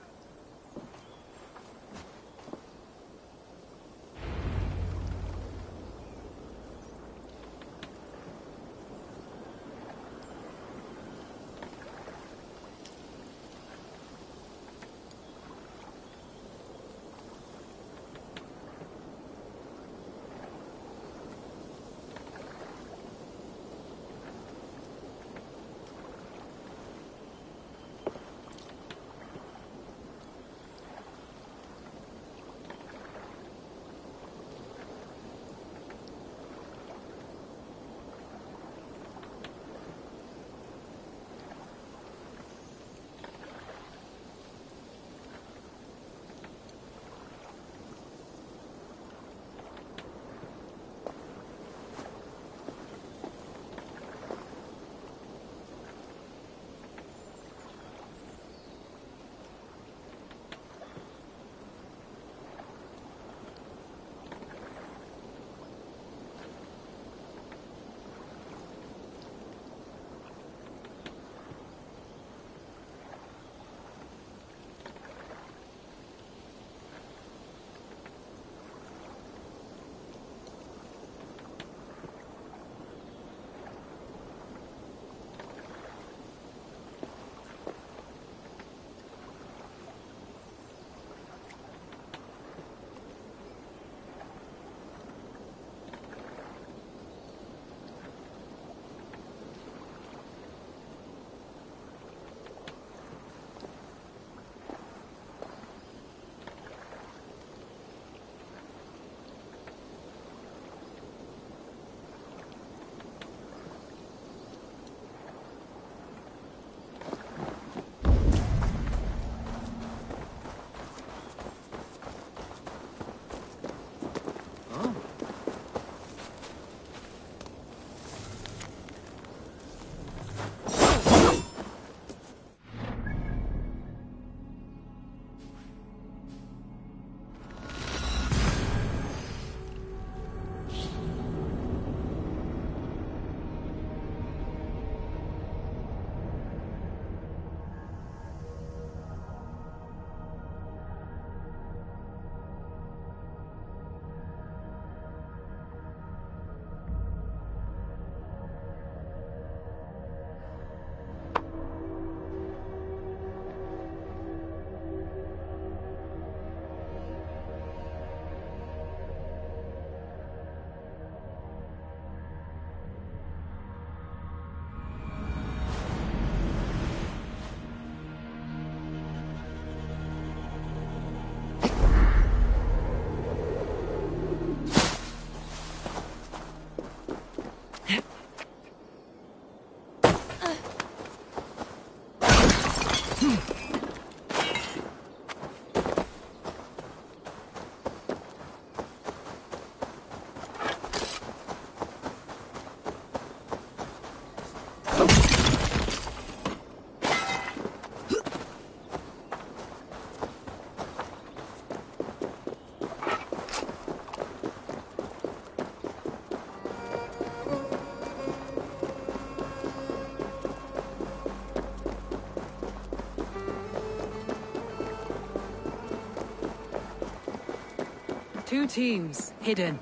2 teams, hidden.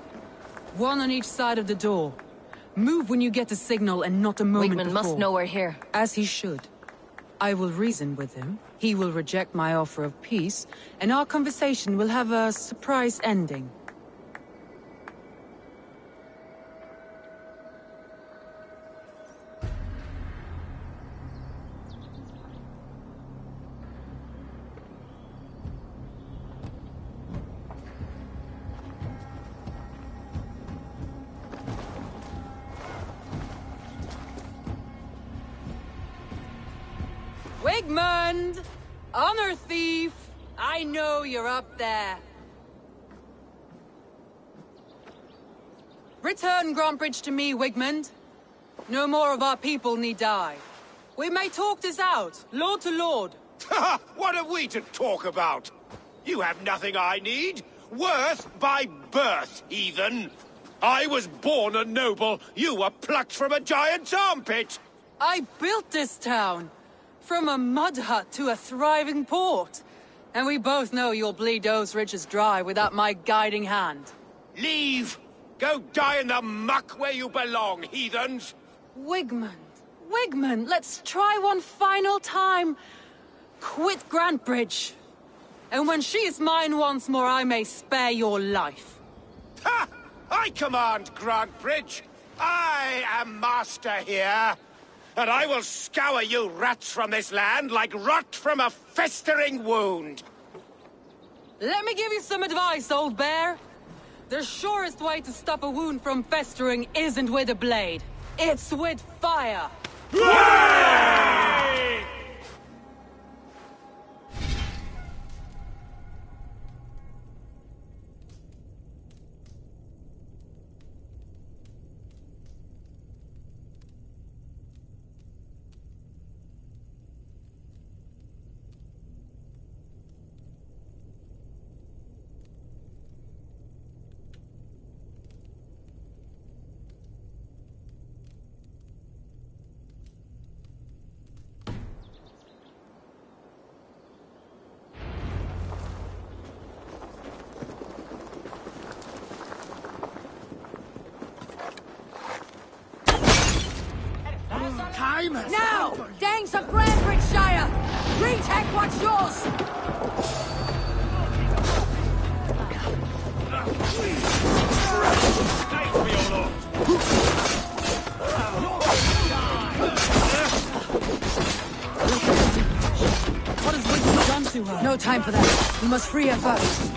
1 on each side of the door. Move when you get a signal and not a moment Wigman before. must know we're here. As he should. I will reason with him. He will reject my offer of peace, and our conversation will have a surprise ending. Wigmund! Honor thief! I know you're up there. Return Grantbridge to me, Wigmund. No more of our people need die. We may talk this out, lord to lord. What are we to talk about? You have nothing I need. Worth by birth, heathen. I was born a noble. You were plucked from a giant's armpit. I built this town. From a mud hut to a thriving port. And we both know you'll bleed those riches dry without my guiding hand. Leave! Go die in the muck where you belong, heathens! Wigmund, let's try one final time. Quit Grantbridge. And when she is mine once more, I may spare your life. Ha! I command Grantbridge. I am master here. And I will scour you rats from this land like rot from a festering wound. Let me give you some advice, old bear. The surest way to stop a wound from festering isn't with a blade. It's with fire. Now! Danes of Grantbridgeshire! Retake what's yours! What has Wigmund done to her? No time for that. We must free her first.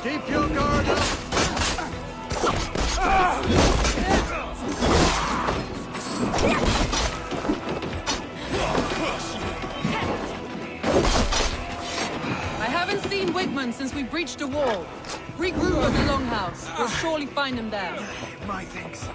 Keep your guard up! I haven't seen Wigmund since we breached the wall. Regroup at the Longhouse. We'll surely find him there. My thanks.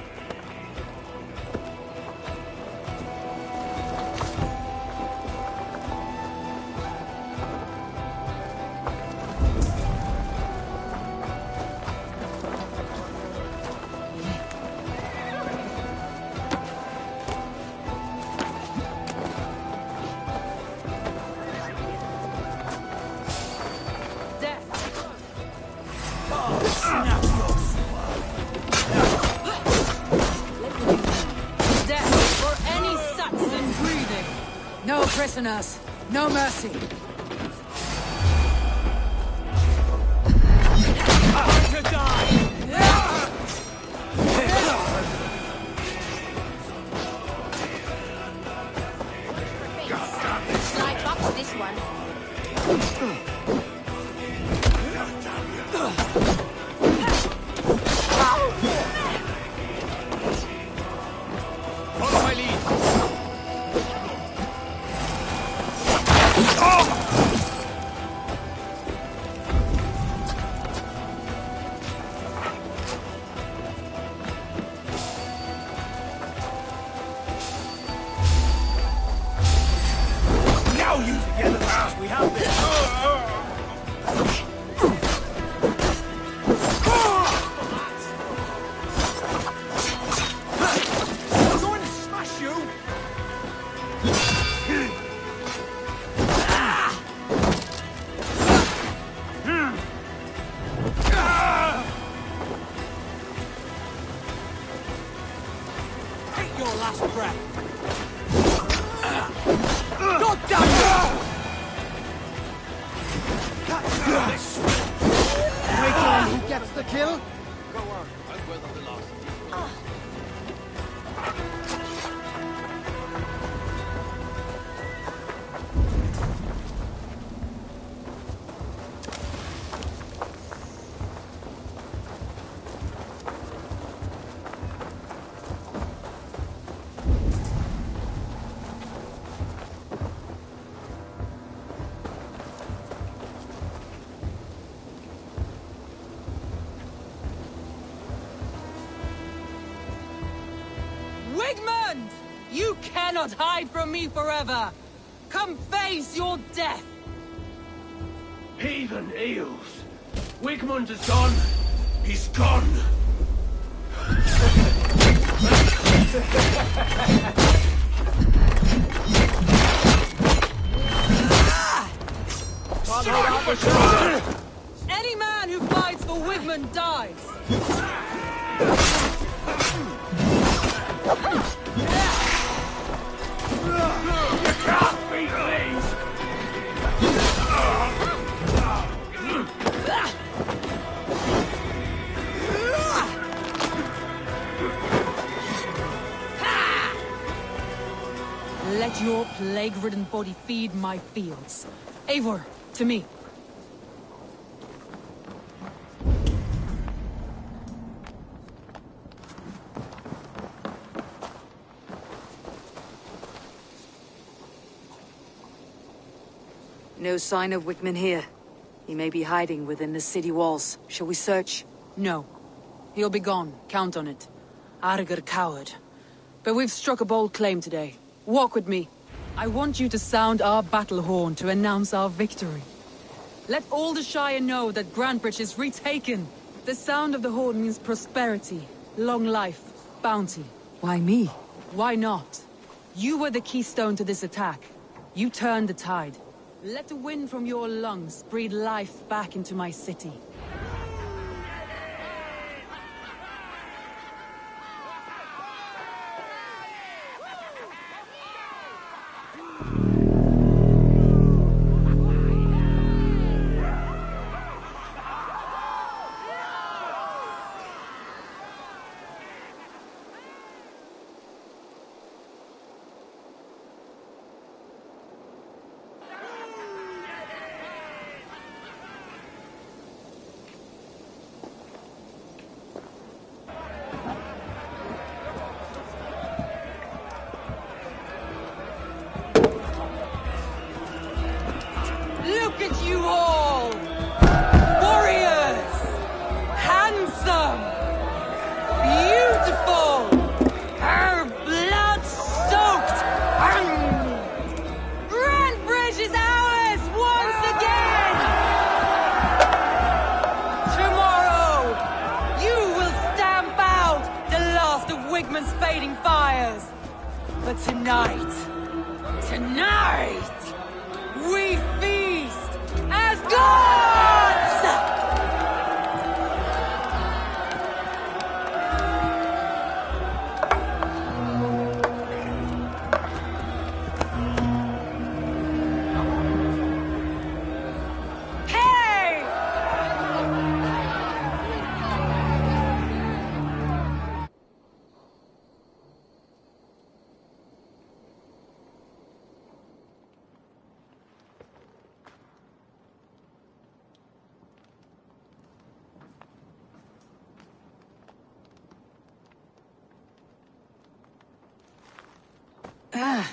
Death for any Saxon breathing. No prisoners. No mercy. To die! Slide box this one. Follow my lead. last breath. God damn Wait on who gets the kill? Go on, I'm weather velocity. Wigmund! You cannot hide from me forever! Come face your death! Heathen eels! Wigmund is gone! He's gone! Any man who fights for Wigmund dies! You can't beat these! Let your plague-ridden body feed my fields. Eivor, to me. No sign of Wickman here. He may be hiding within the city walls. Shall we search? No. He'll be gone. Count on it. Arger coward. But we've struck a bold claim today. Walk with me. I want you to sound our battle horn to announce our victory. Let all the Shire know that Grantebridge is retaken. The sound of the horn means prosperity, long life, bounty. Why me? Why not? You were the keystone to this attack. You turned the tide. Let the wind from your lungs breathe life back into my city. Look at you all! Warriors! Handsome! Beautiful! Her blood-soaked! Grantebridge is ours once again! Tomorrow, you will stamp out the last of Wigmund's fading fires. But tonight, we feast as gods! Hey!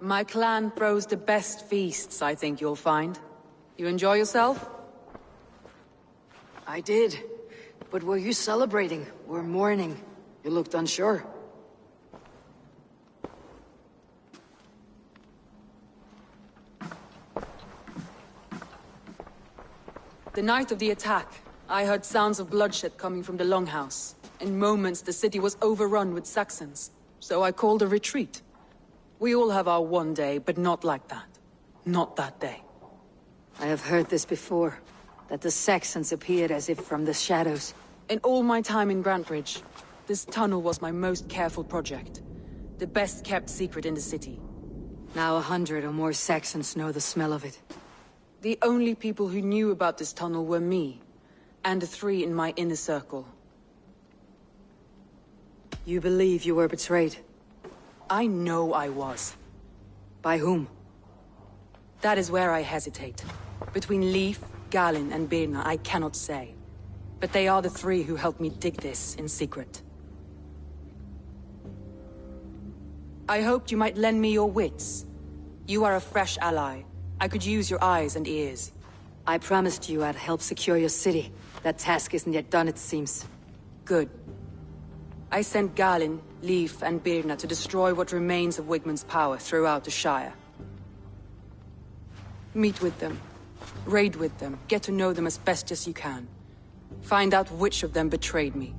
My clan throws the best feasts, I think you'll find. You enjoy yourself? I did. But were you celebrating or mourning? You looked unsure. The night of the attack, I heard sounds of bloodshed coming from the Longhouse. In moments, the city was overrun with Saxons. So I called a retreat. We all have our one day, but not like that. Not that day. I have heard this before, that the Saxons appeared as if from the shadows. In all my time in Grantebridge, This tunnel was my most careful project. The best kept secret in the city. Now 100 or more Saxons know the smell of it. The only people who knew about this tunnel were me, and the 3 in my inner circle. You believe you were betrayed? I know I was. By whom? That is where I hesitate. Between Leif, Galin, and Birna, I cannot say. But they are the 3 who helped me dig this in secret. I hoped you might lend me your wits. You are a fresh ally. I could use your eyes and ears. I promised you I'd help secure your city. That task isn't yet done, it seems. Good. I sent Galin, Leif, and Birna to destroy what remains of Wigmund's power throughout the Shire. Meet with them. Raid with them. Get to know them as best as you can. Find out which of them betrayed me.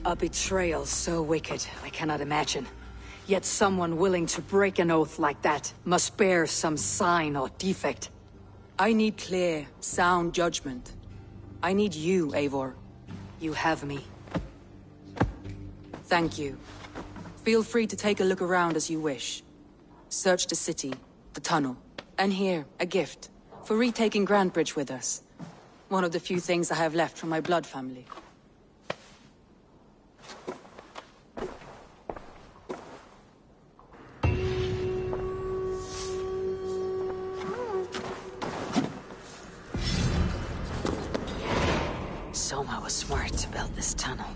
A betrayal so wicked, I cannot imagine. Yet someone willing to break an oath like that must bear some sign or defect. I need clear, sound judgment. I need you, Eivor. You have me. Thank you. Feel free to take a look around as you wish. Search the city, the tunnel, and here, a gift, for retaking Grantebridge with us. One of the few things I have left from my blood family. Soma was smart to build this tunnel.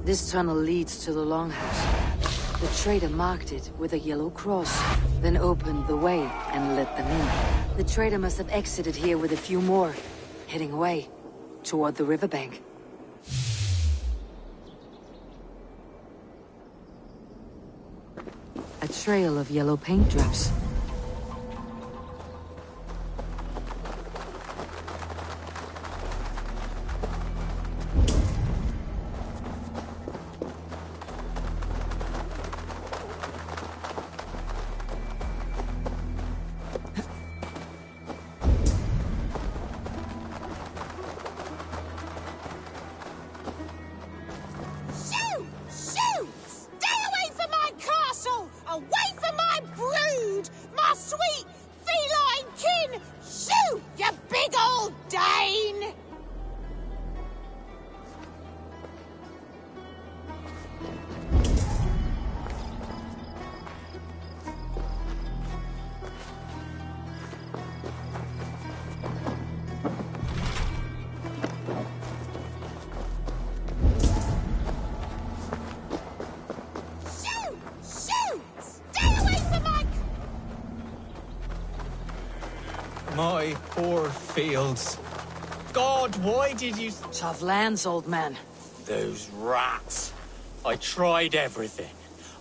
This tunnel leads to the Longhouse. The trader marked it with a yellow cross, then opened the way and let them in. The trader must have exited here with a few more, heading away, toward the riverbank. A trail of yellow paint drops. My poor fields. God, why did you... Tough lands, old man. Those rats. I tried everything.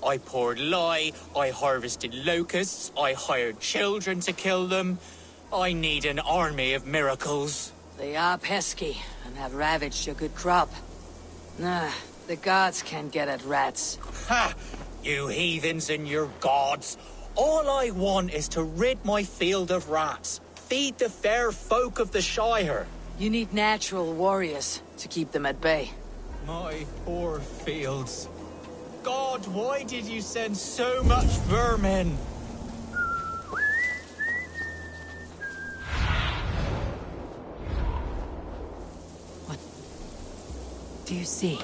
I poured lye, I harvested locusts, I hired children to kill them. I need an army of miracles. They are pesky, and have ravaged your good crop. Nah, the gods can't get at rats. Ha! You heathens and your gods. All I want is to rid my field of rats. Feed the fair folk of the Shire. You need natural warriors to keep them at bay. My poor fields. God, why did you send so much vermin? What do you see?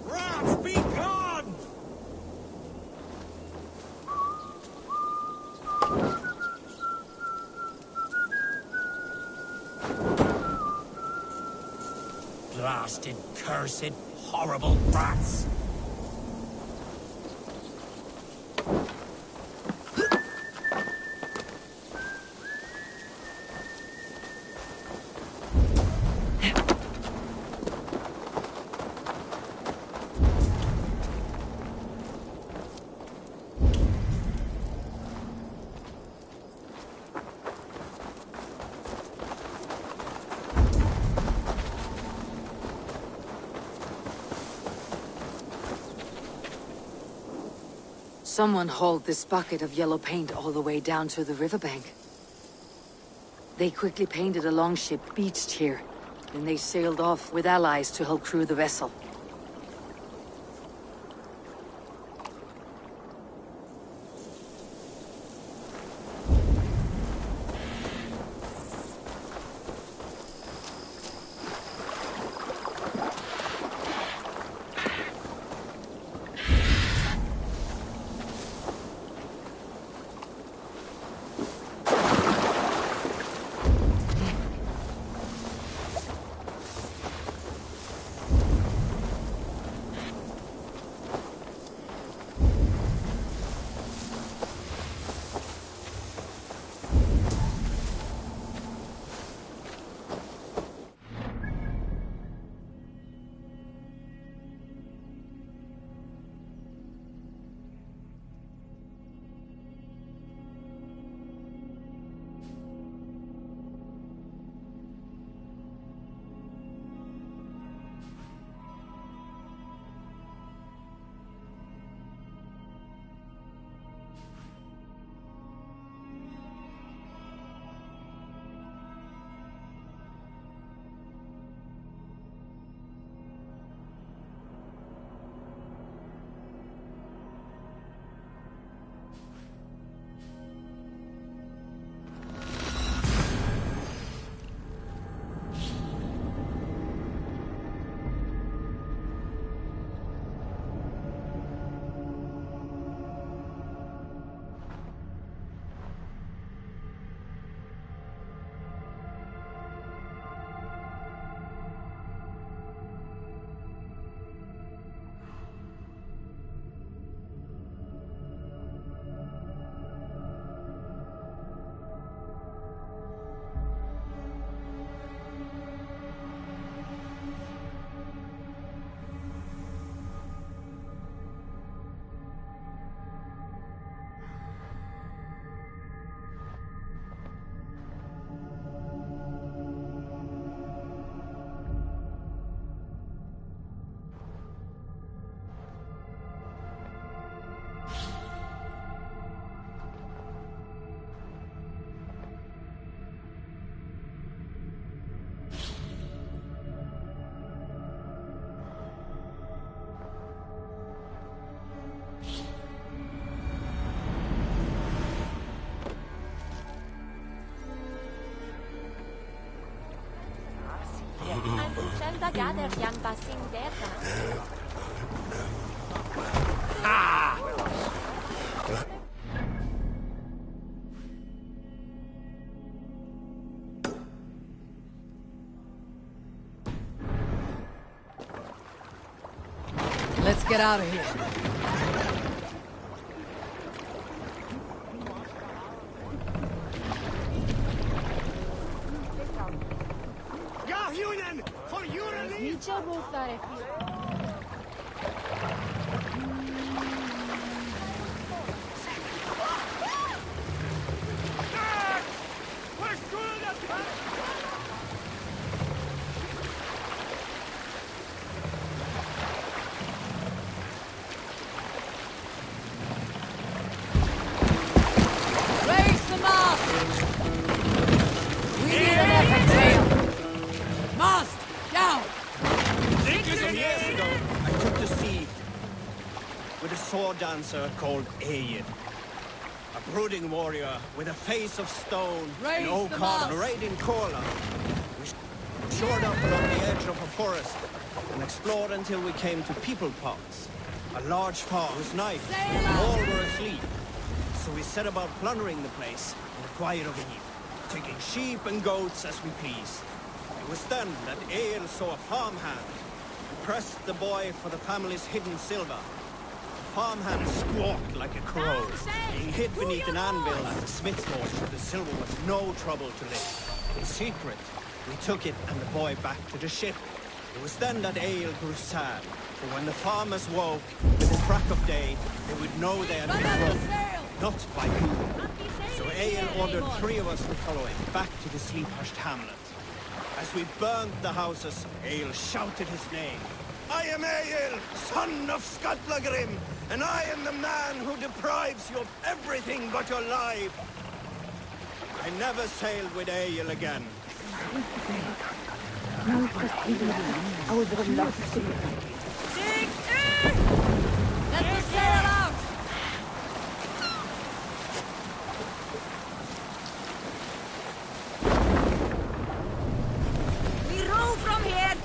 Rats, be gone! Blasted, cursed, horrible brats! Someone hauled this bucket of yellow paint all the way down to the riverbank. They quickly painted a longship beached here. Then they sailed off with allies to help crew the vessel. Let's get out of here. For your relief! Raise the mast! We need an epic tale! Mast! Down! Some years ago, I took to sea with a sword dancer called Ayin. A brooding warrior with a face of stone Raise and the Okan mast! arrayed in Korla. We shored up along the edge of a forest and explored until we came to People Pots, a large farm whose night all were asleep. So we set about plundering the place in the quiet of the evening, taking sheep and goats as we pleased. It was then that Egil saw a farmhand who pressed the boy for the family's hidden silver. The farmhand squawked like a crow, being hid beneath an anvil at the smith's forge. The silver was no trouble to lift. In secret, we took it and the boy back to the ship. It was then that Egil grew sad, for when the farmers woke with the crack of day, they would know they had been robbed, not by who. So Egil ordered 3 of us to follow him back to the sleep-hushed hamlet. As we burned the houses, Egil shouted his name. I am Egil, son of Skatlagrim, and I am the man who deprives you of everything but your life. I never sailed with Egil again. Let the sail out! We row from here!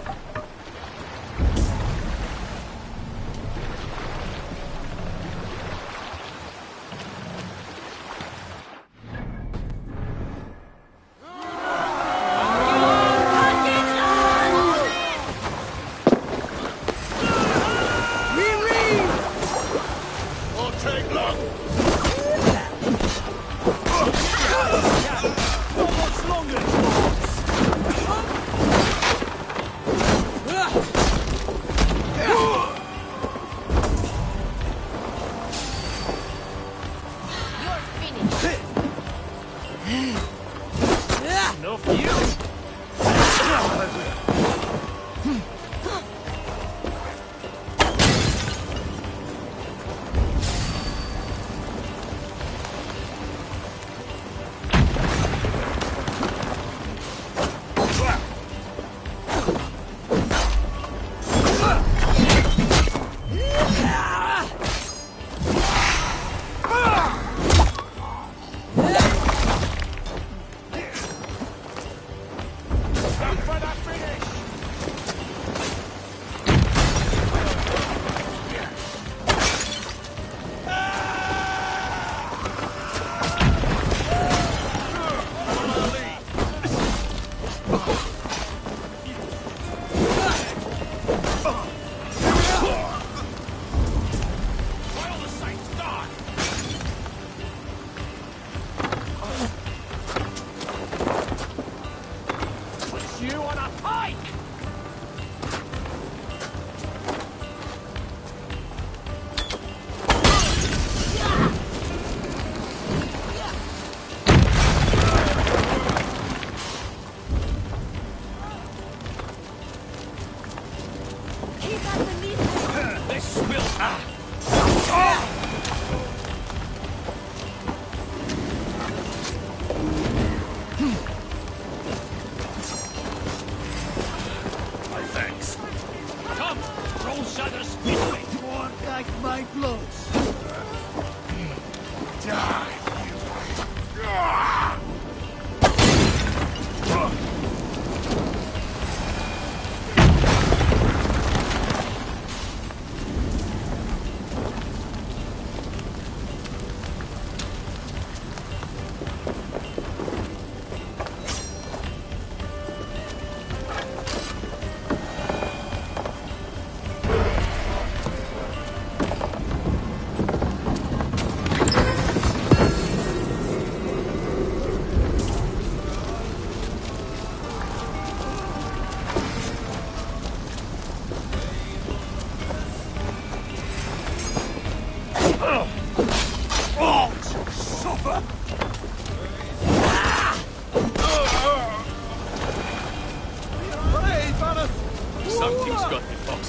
Something's got the fox.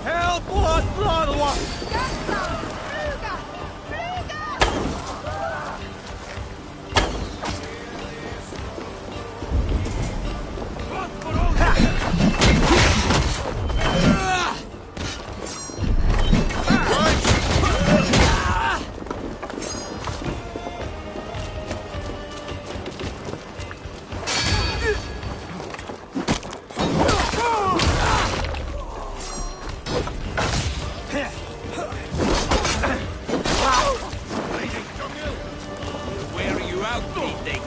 Help! Blood! Wearing you out, meeting.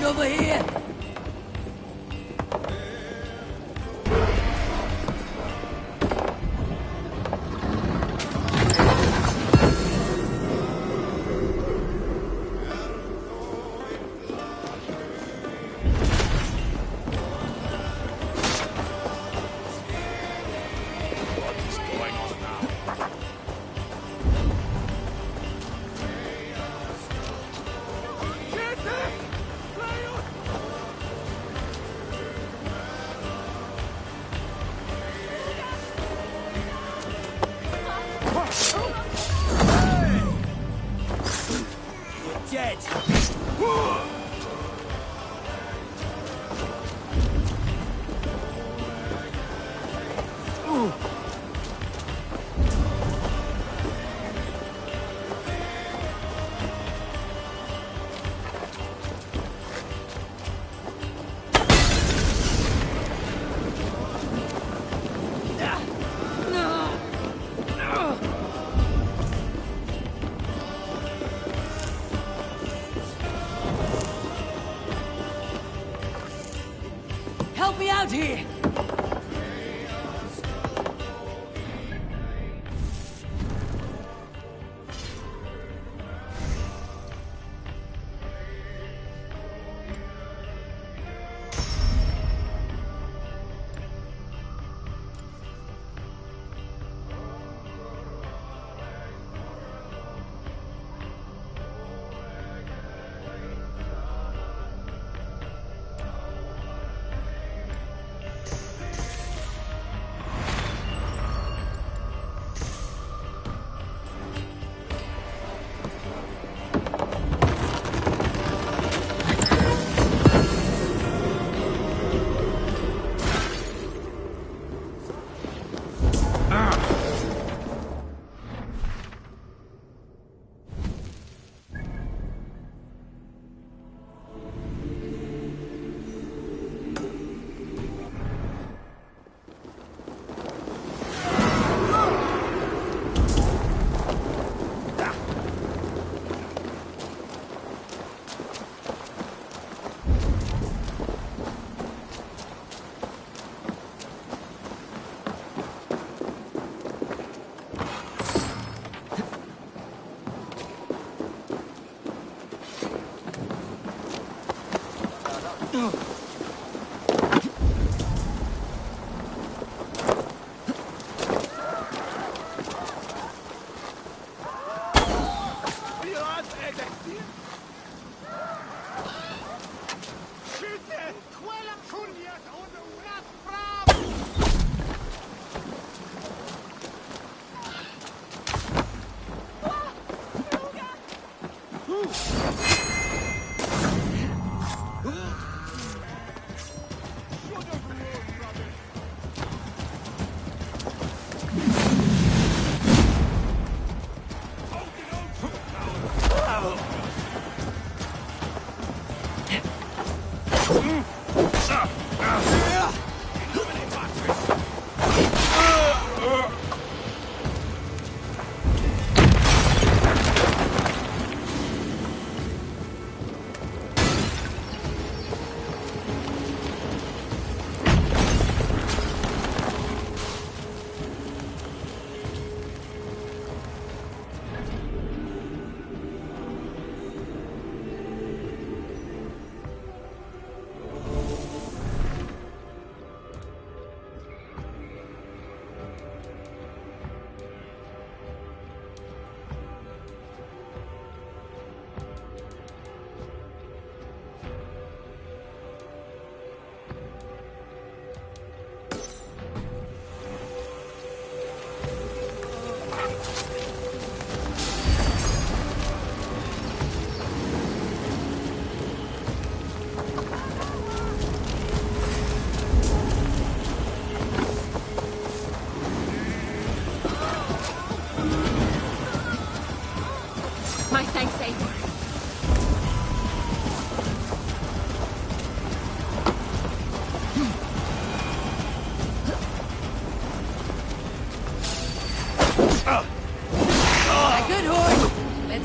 over here! Dead. Help me out here!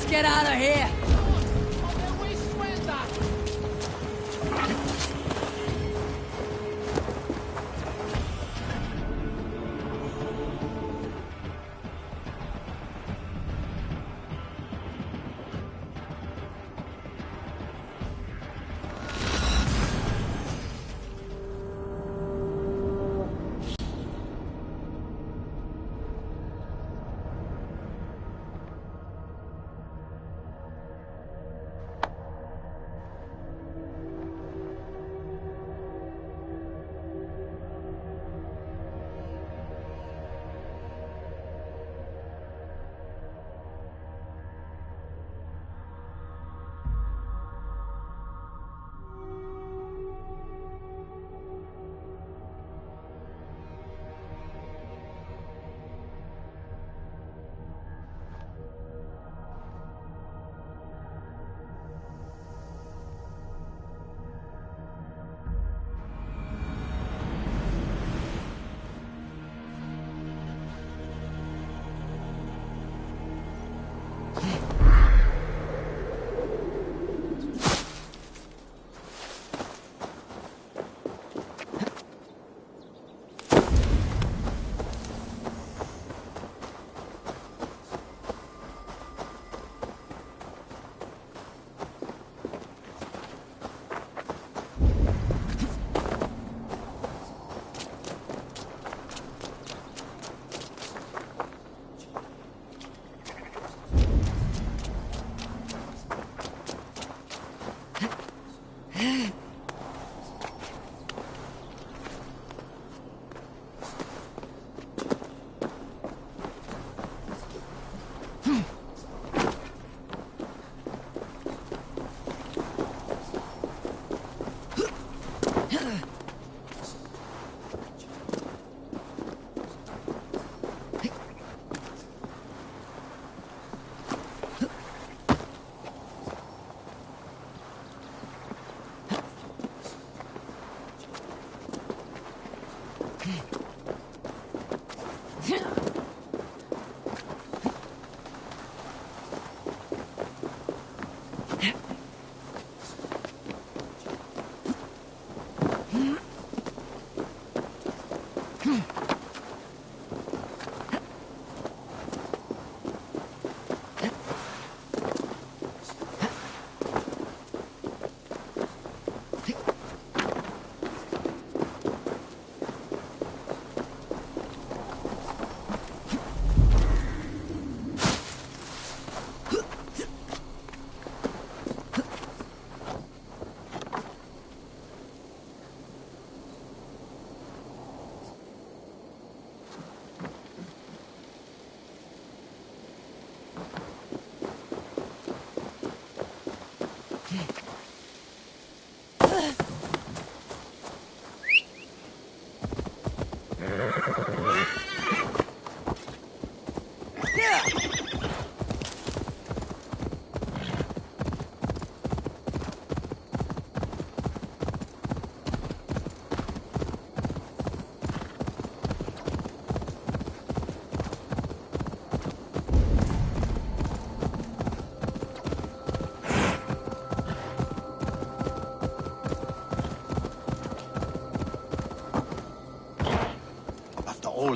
Get out of here!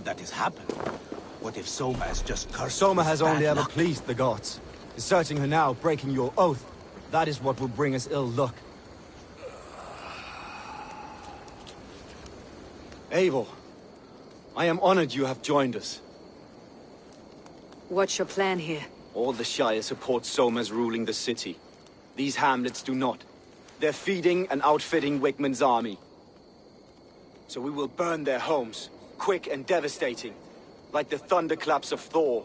could that has happened? What if Soma has just cursed Soma has with only bad ever luck? pleased the gods. Deserting her now, breaking your oath, that is what will bring us ill luck. Eivor, I am honored you have joined us. What's your plan here? All the Shire support Soma's ruling the city. These hamlets do not. They're feeding and outfitting Wickman's army. So we will burn their homes, quick and devastating, like the thunderclaps of Thor.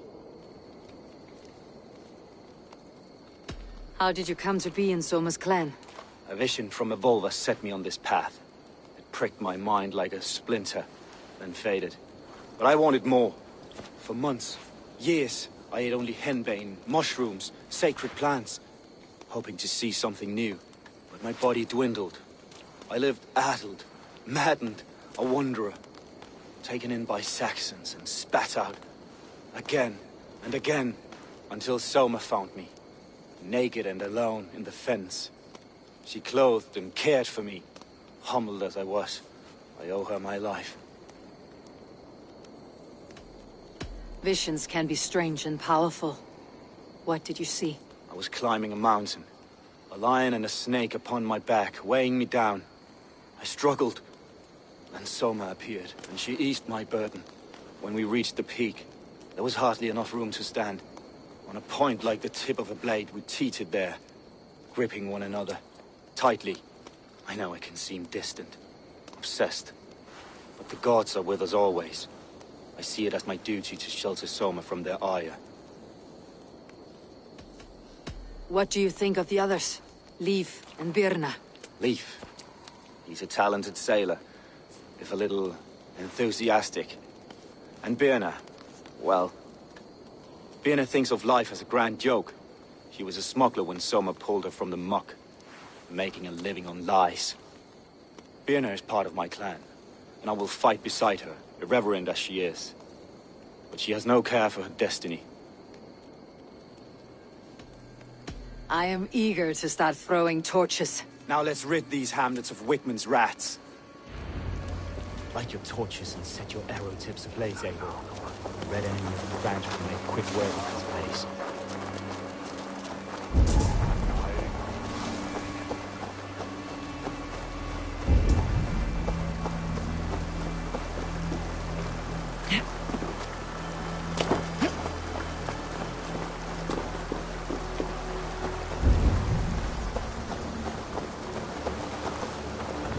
How did you come to be in Soma's clan? A vision from Evolva set me on this path. It pricked my mind like a splinter, then faded. But I wanted more. For months, years, I ate only henbane, mushrooms, sacred plants, hoping to see something new. But my body dwindled. I lived addled, maddened, a wanderer, taken in by Saxons and spat out, again and again, until Soma found me, naked and alone in the fens. She clothed and cared for me, humbled as I was. I owe her my life. Visions can be strange and powerful. What did you see? I was climbing a mountain, a lion and a snake upon my back, weighing me down. I struggled. Then Soma appeared, and she eased my burden. When we reached the peak, there was hardly enough room to stand. On a point like the tip of a blade, we teetered there, gripping one another, tightly. I know I can seem distant, obsessed, but the gods are with us always. I see it as my duty to shelter Soma from their ire. What do you think of the others? Leif and Birna? Leif. He's a talented sailor, if a little enthusiastic. And Birna, well, Birna thinks of life as a grand joke. She was a smuggler when Soma pulled her from the muck, making a living on lies. Birna is part of my clan, and I will fight beside her, irreverent as she is. But she has no care for her destiny. I am eager to start throwing torches. Now let's rid these hamlets of Wickman's rats. Light your torches and set your arrow tips ablaze, Eivor. The red enemy of the branch will make quick work of this place.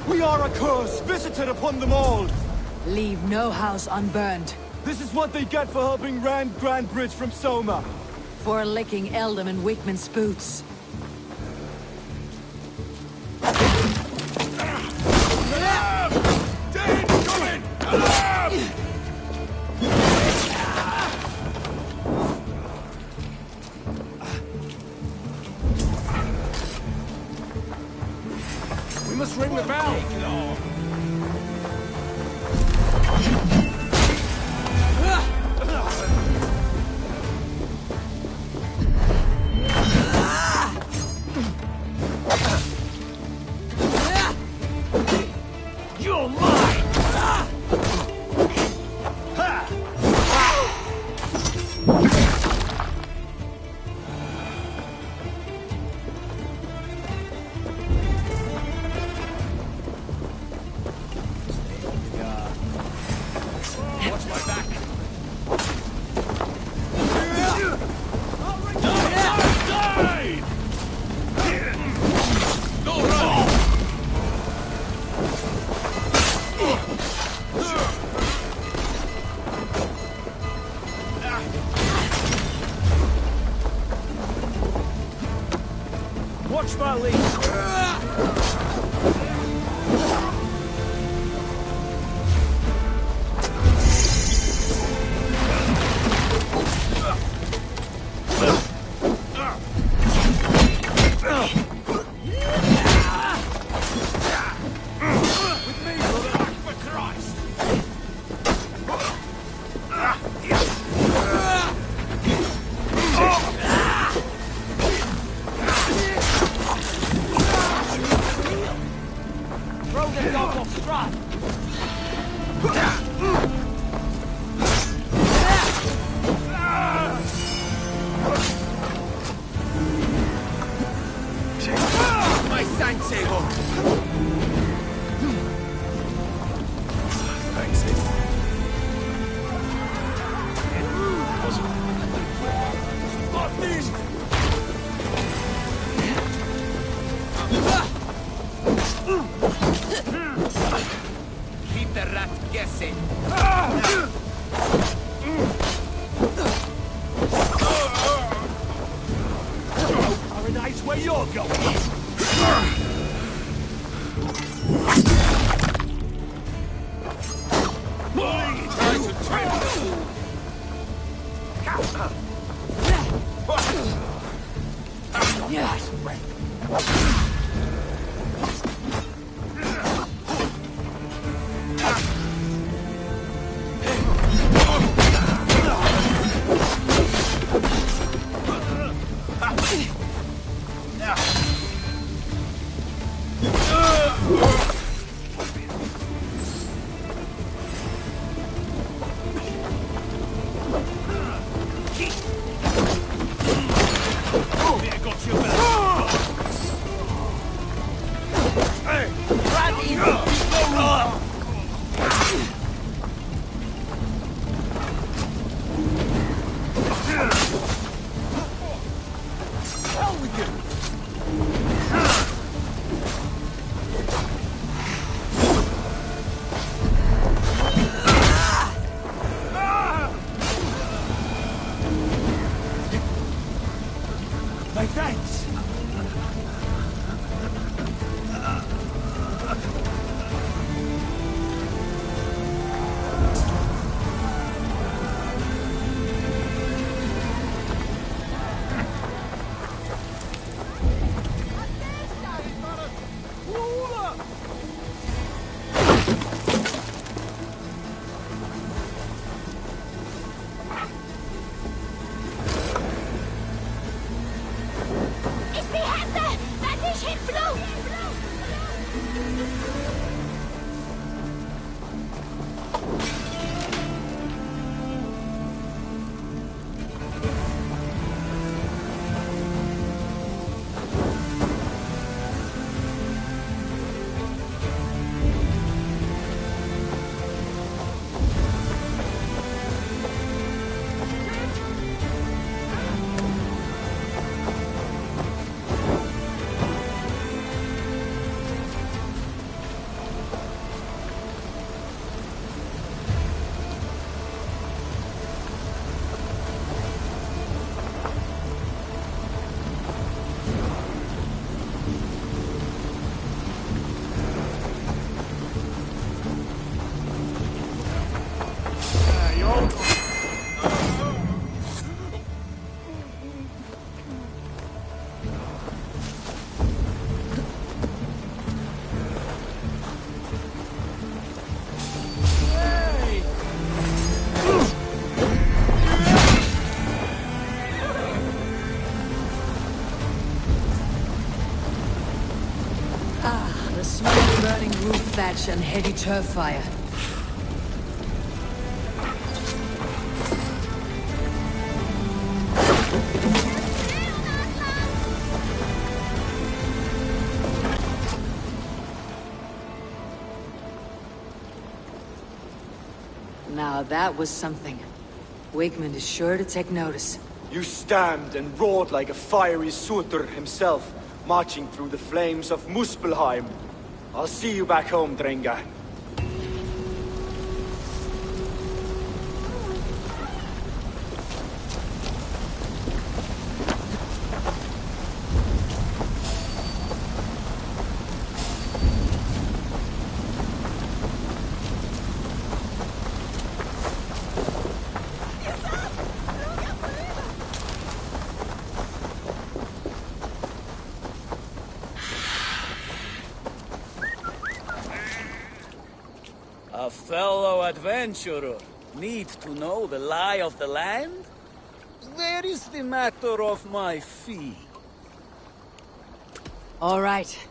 We are a curse visited upon them all! Leave no house unburned. This is what they get for helping Rand Grandbridge from Soma! For licking Eldam and Wickman's boots. We must ring the bell! You're mine! Watch my back! Die! Go run! Watch my lead! it! Paradise where you're going! Try to trim the fool! My thanks! Ich behärte! Lass dich hinflogen! The smell of burning roof thatch and heavy turf fire. Now that was something. Wigmund is sure to take notice. You stamped and roared like a fiery Surtur himself, marching through the flames of Muspelheim. I'll see you back home, Drenga. A fellow adventurer need to know the lie of the land? Where is the matter of my fee? All right.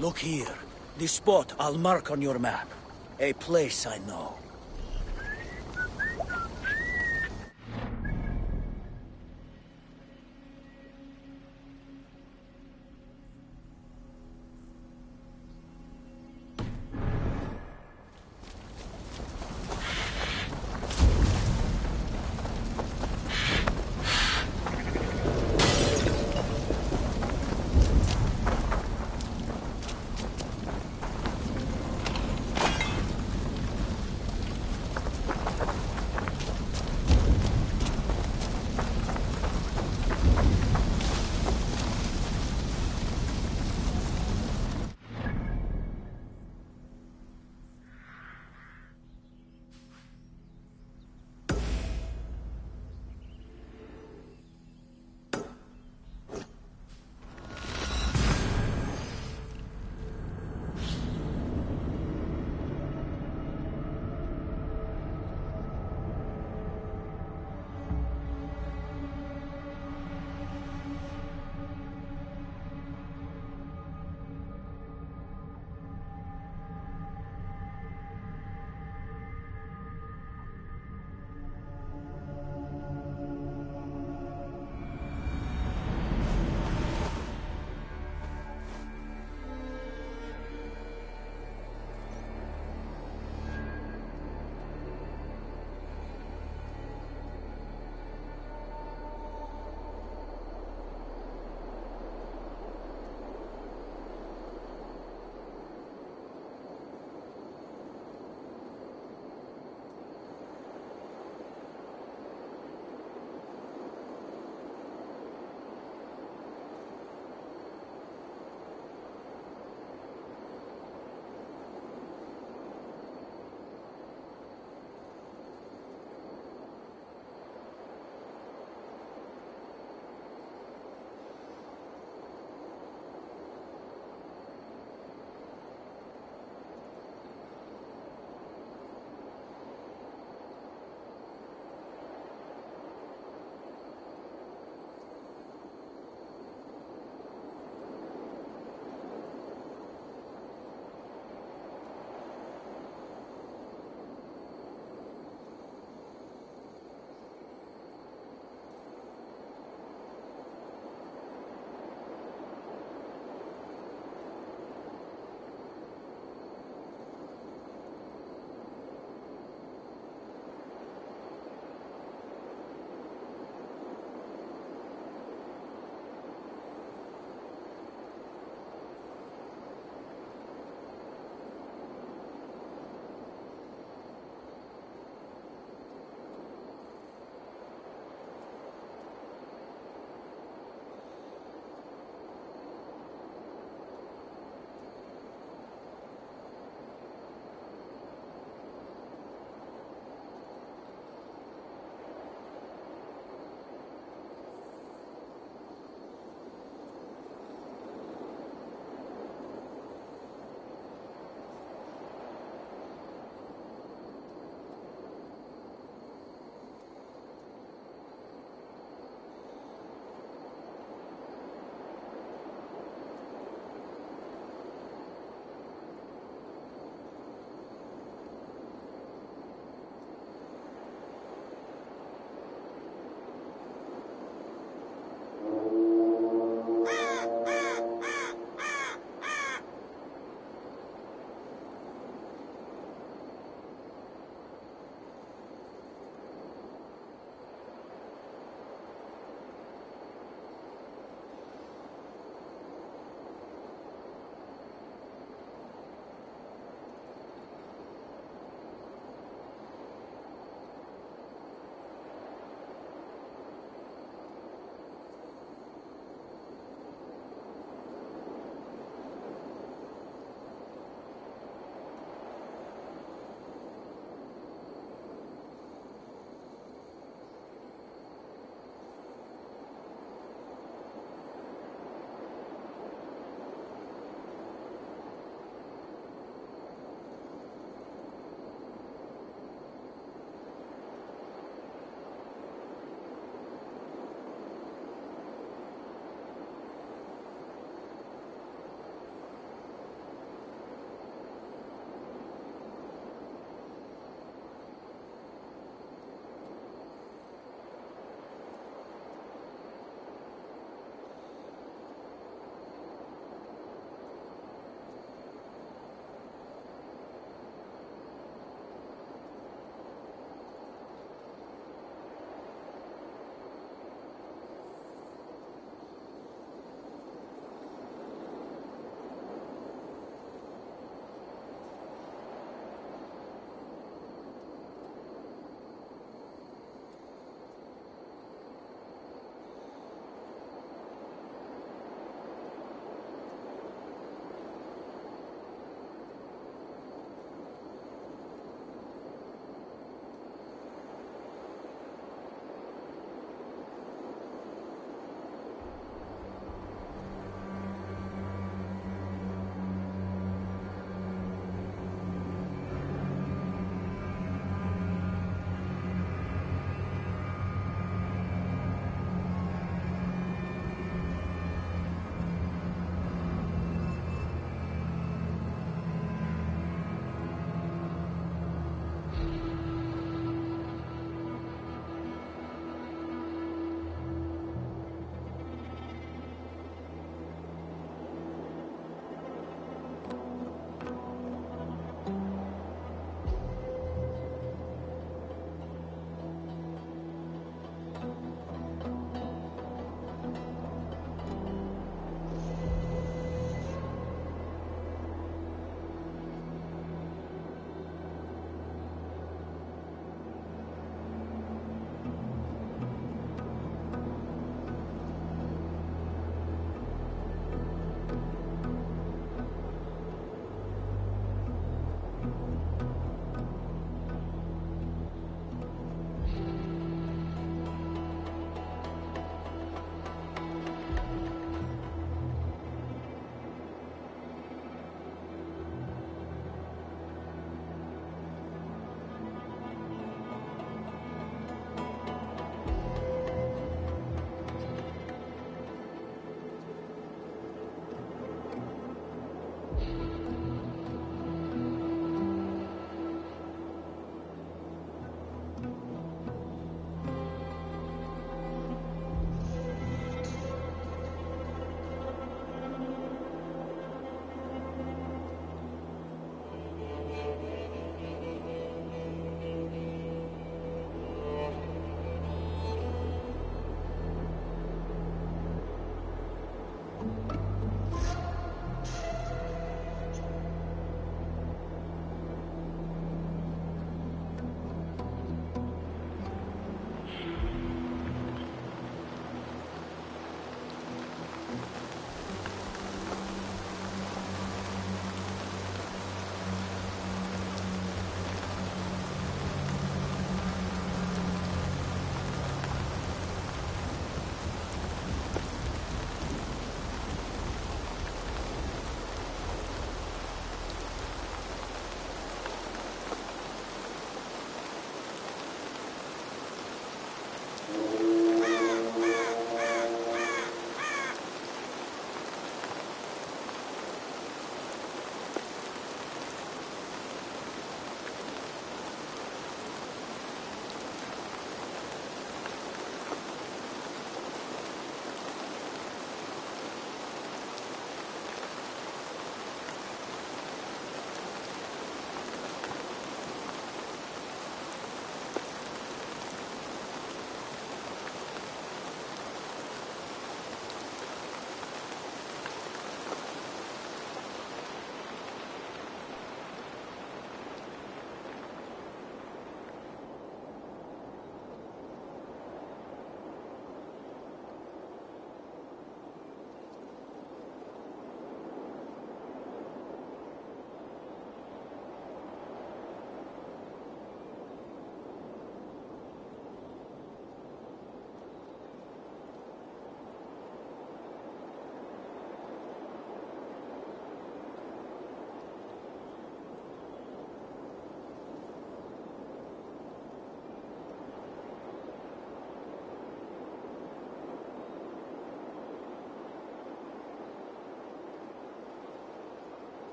Look here. The spot I'll mark on your map. A place I know.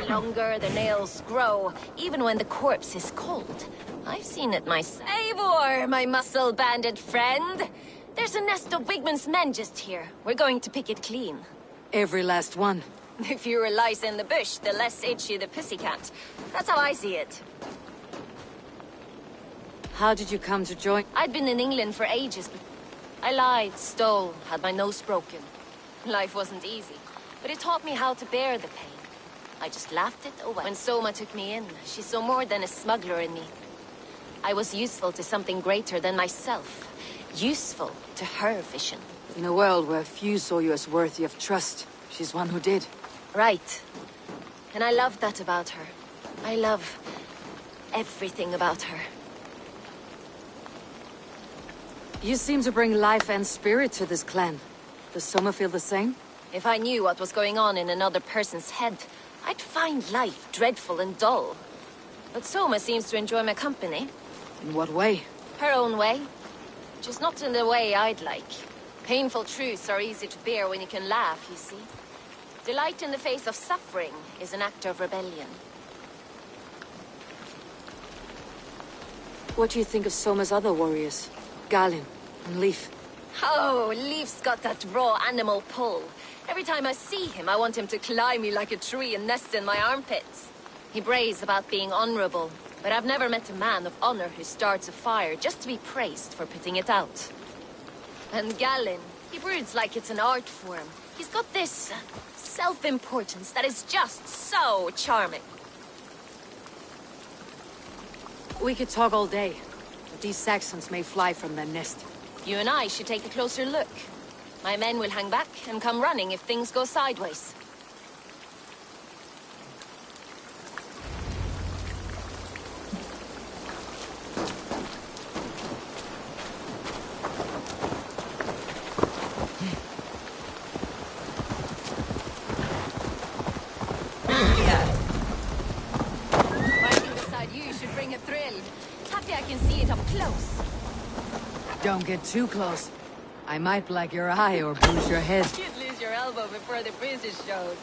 longer the nails grow, even when the corpse is cold. I've seen it myself. Eivor, my muscle-banded friend! There's a nest of Wigman's men just here. We're going to pick it clean. Every last one. The fewer lice in the bush, the less itchy the pussycat. That's how I see it. How did you come to join? I'd been in England for ages, but I lied, stole, had my nose broken. Life wasn't easy, but it taught me how to bear the pain. I just laughed it away. When Soma took me in, she saw more than a smuggler in me. I was useful to something greater than myself. Useful to her vision. In a world where few saw you as worthy of trust, she's one who did. Right. And I love that about her. I love everything about her. You seem to bring life and spirit to this clan. Does Soma feel the same? If I knew what was going on in another person's head, I'd find life dreadful and dull. But Soma seems to enjoy my company. In what way? Her own way. Just not in the way I'd like. Painful truths are easy to bear when you can laugh, you see. Delight in the face of suffering is an act of rebellion. What do you think of Soma's other warriors? Galin and Leaf? Oh, Leaf's got that raw animal pull. Every time I see him, I want him to climb me like a tree and nest in my armpits. He brays about being honorable, but I've never met a man of honor who starts a fire just to be praised for putting it out. And Galin, he broods like it's an art form. He's got this self-importance that is just so charming. We could talk all day, but these Saxons may fly from their nest. You and I should take a closer look. My men will hang back and come running if things go sideways. Fighting beside you should bring a thrill. Happy I can see it up close. Don't get too close. I might black your eye or bruise your head. You'd lose your elbow before the bruises showed.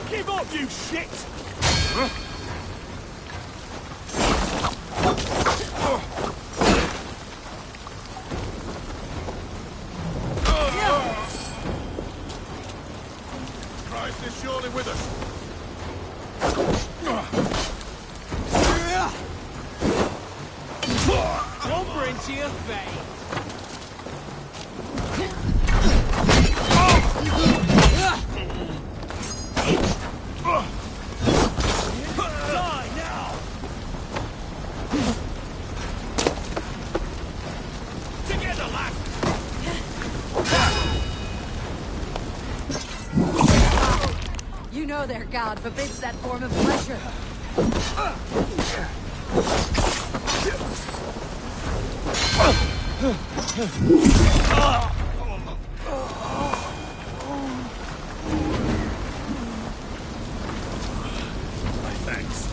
Give up, you shit! Christ is surely with us. Over into your face. Die now! You know their god forbids that form of pleasure. Thanks.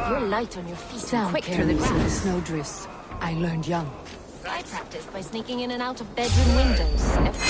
You're light on your feet and Sound quick through the careless in the grass. snowdrifts. I learned young. I practiced by sneaking in and out of bedroom windows.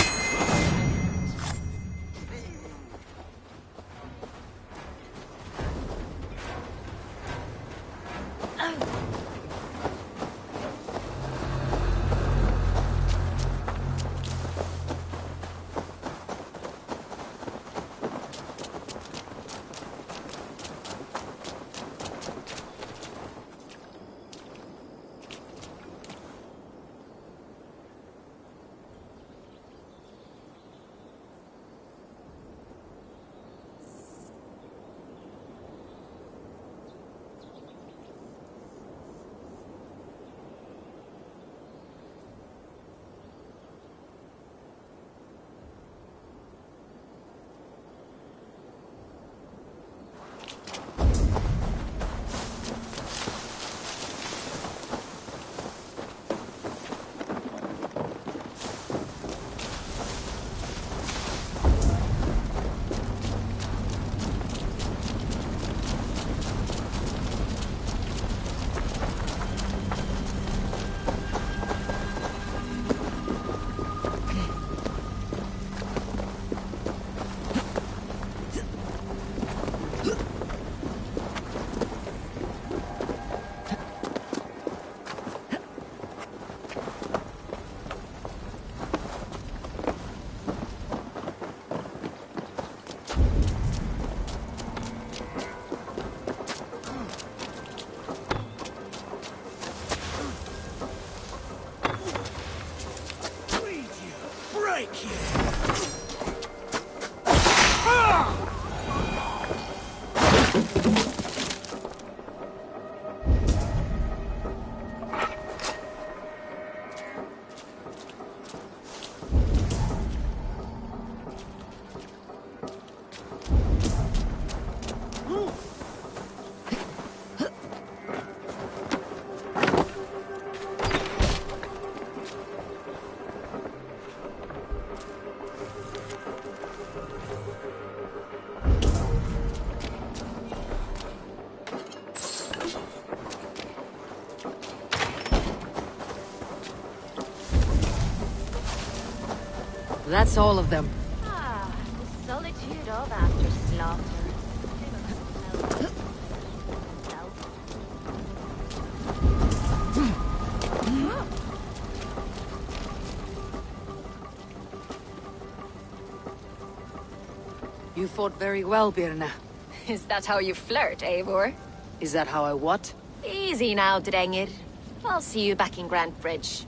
That's all of them. Ah, the solitude of after slaughter. You fought very well, Birna. Is that how you flirt, Eivor? Is that how I what? Easy now, Drengir. I'll see you back in Grant Bridge.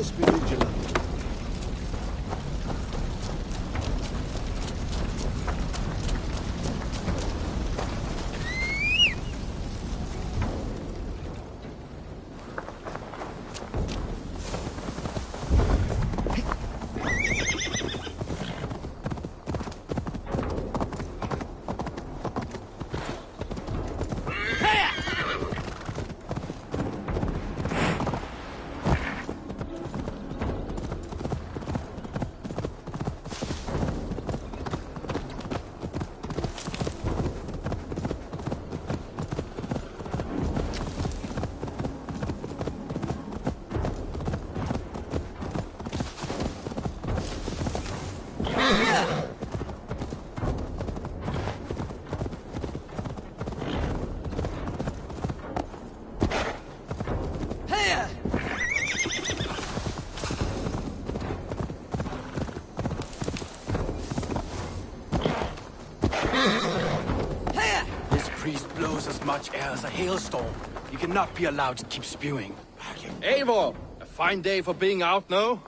us be vigilant. As much air as a hailstorm. You cannot be allowed to keep spewing. Eivor! A fine day for being out, no?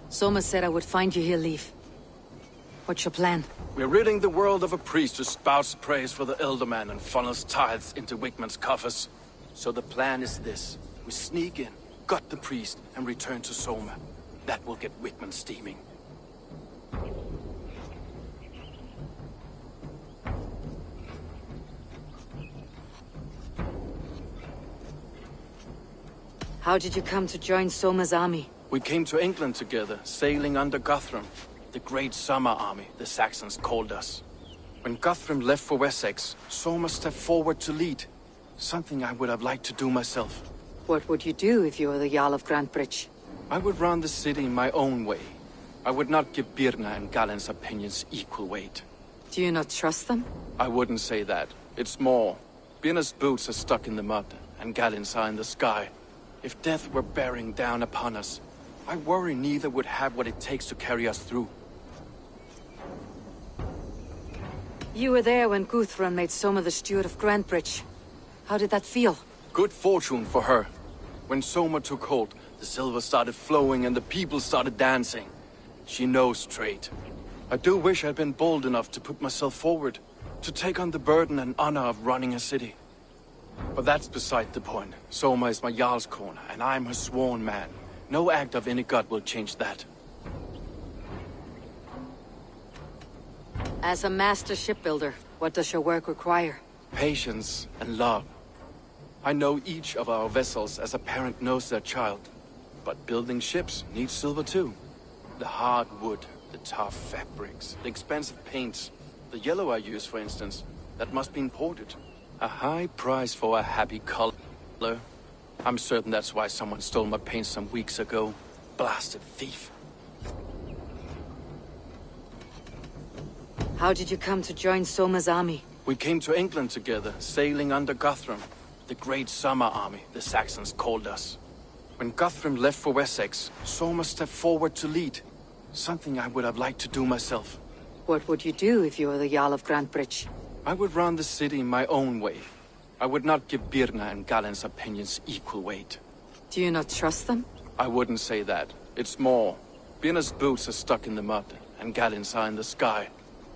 Soma said I would find you here, Leaf. What's your plan? We're ridding the world of a priest who spouts praise for the Elderman and funnels tithes into Wigman's coffers. So the plan is this. We sneak in, gut the priest, and return to Soma. That will get Wigman steaming. How did you come to join Soma's army? We came to England together, sailing under Guthrum. The Great Summer Army, the Saxons called us. When Guthrum left for Wessex, Soma stepped forward to lead. Something I would have liked to do myself. What would you do if you were the Jarl of Grantebridge? I would run the city in my own way. I would not give Birna and Galen's opinions equal weight. Do you not trust them? I wouldn't say that. It's more. Birna's boots are stuck in the mud, and Galen's are in the sky. If death were bearing down upon us, I worry neither would have what it takes to carry us through. You were there when Guthrum made Soma the steward of Grantebridge. How did that feel? Good fortune for her. When Soma took hold, the silver started flowing and the people started dancing. She knows trade. I do wish I'd been bold enough to put myself forward, to take on the burden and honor of running a city. But that's beside the point. Soma is my Jarl's corner, and I'm her sworn man. No act of any god will change that. As a master shipbuilder, what does your work require? Patience and love. I know each of our vessels as a parent knows their child. But building ships needs silver too. The hard wood, the tough fabrics, the expensive paints. The yellow I use, for instance, that must be imported. A high price for a happy color. I'm certain that's why someone stole my paint some weeks ago. Blasted thief. How did you come to join Soma's army? We came to England together, sailing under Guthrum. The Great Summer Army, the Saxons called us. When Guthrum left for Wessex, Soma stepped forward to lead. Something I would have liked to do myself. What would you do if you were the Jarl of Grantebridge? I would run the city in my own way. I would not give Birna and Galen's opinions equal weight. Do you not trust them? I wouldn't say that. It's more. Birna's boots are stuck in the mud, and Galen's are in the sky.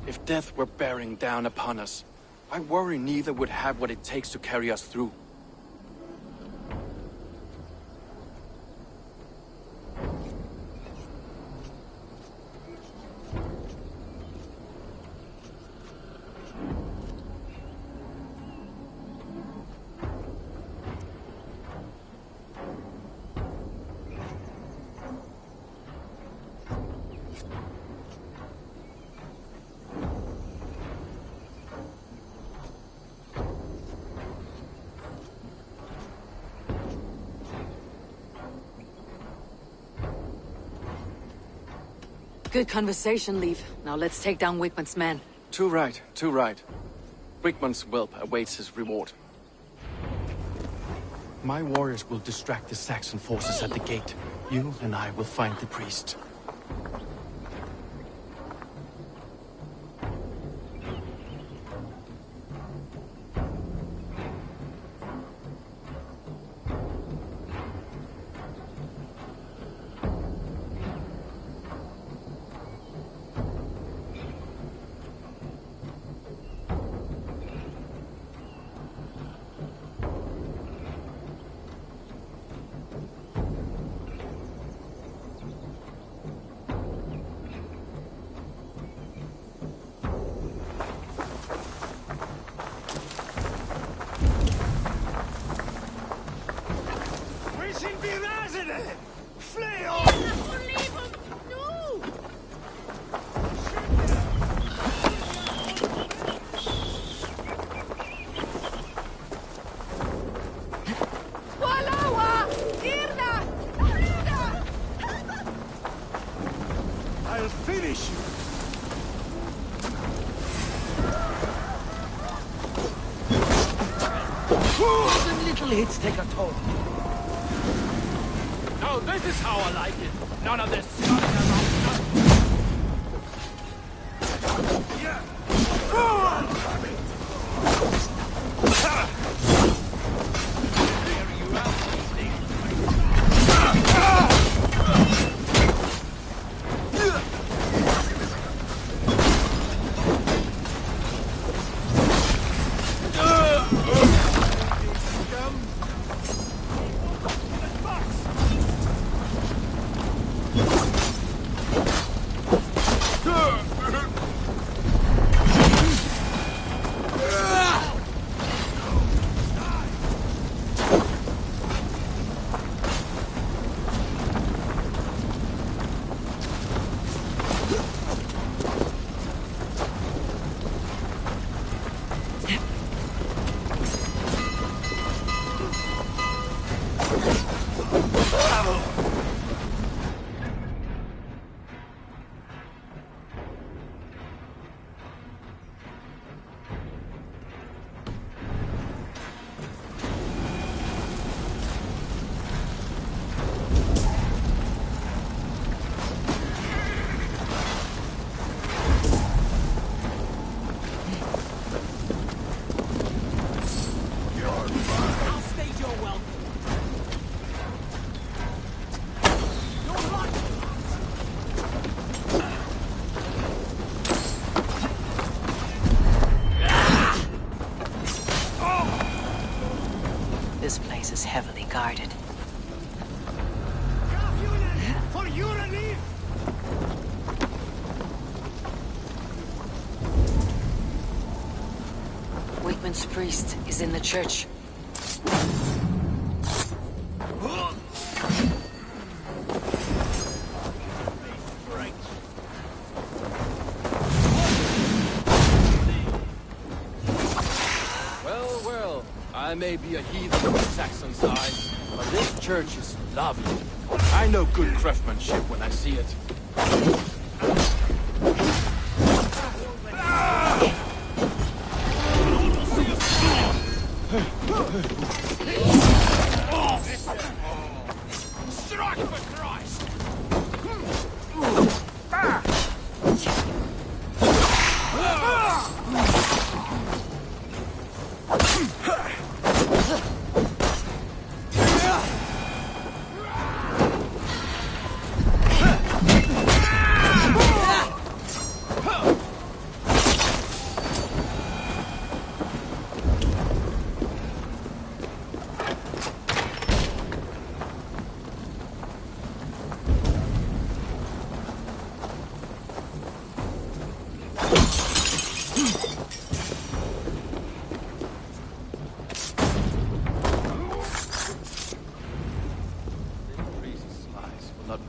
If death were bearing down upon us, I worry neither would have what it takes to carry us through. Good conversation, Leaf. Now let's take down Wigman's men. Too right, too right. Wigman's whelp awaits his reward. My warriors will distract the Saxon forces at the gate. You and I will find the priest. I'll finish you! The little hits take a toll. Now this is how I like it. None of this scuttling around. This place is heavily guarded. For your relief! Wakeman's priest is in the church. Well, I may be a heathen in Saxon's eyes, but this church is lovely. I know good craftsmanship when I see it. Strike for Christ!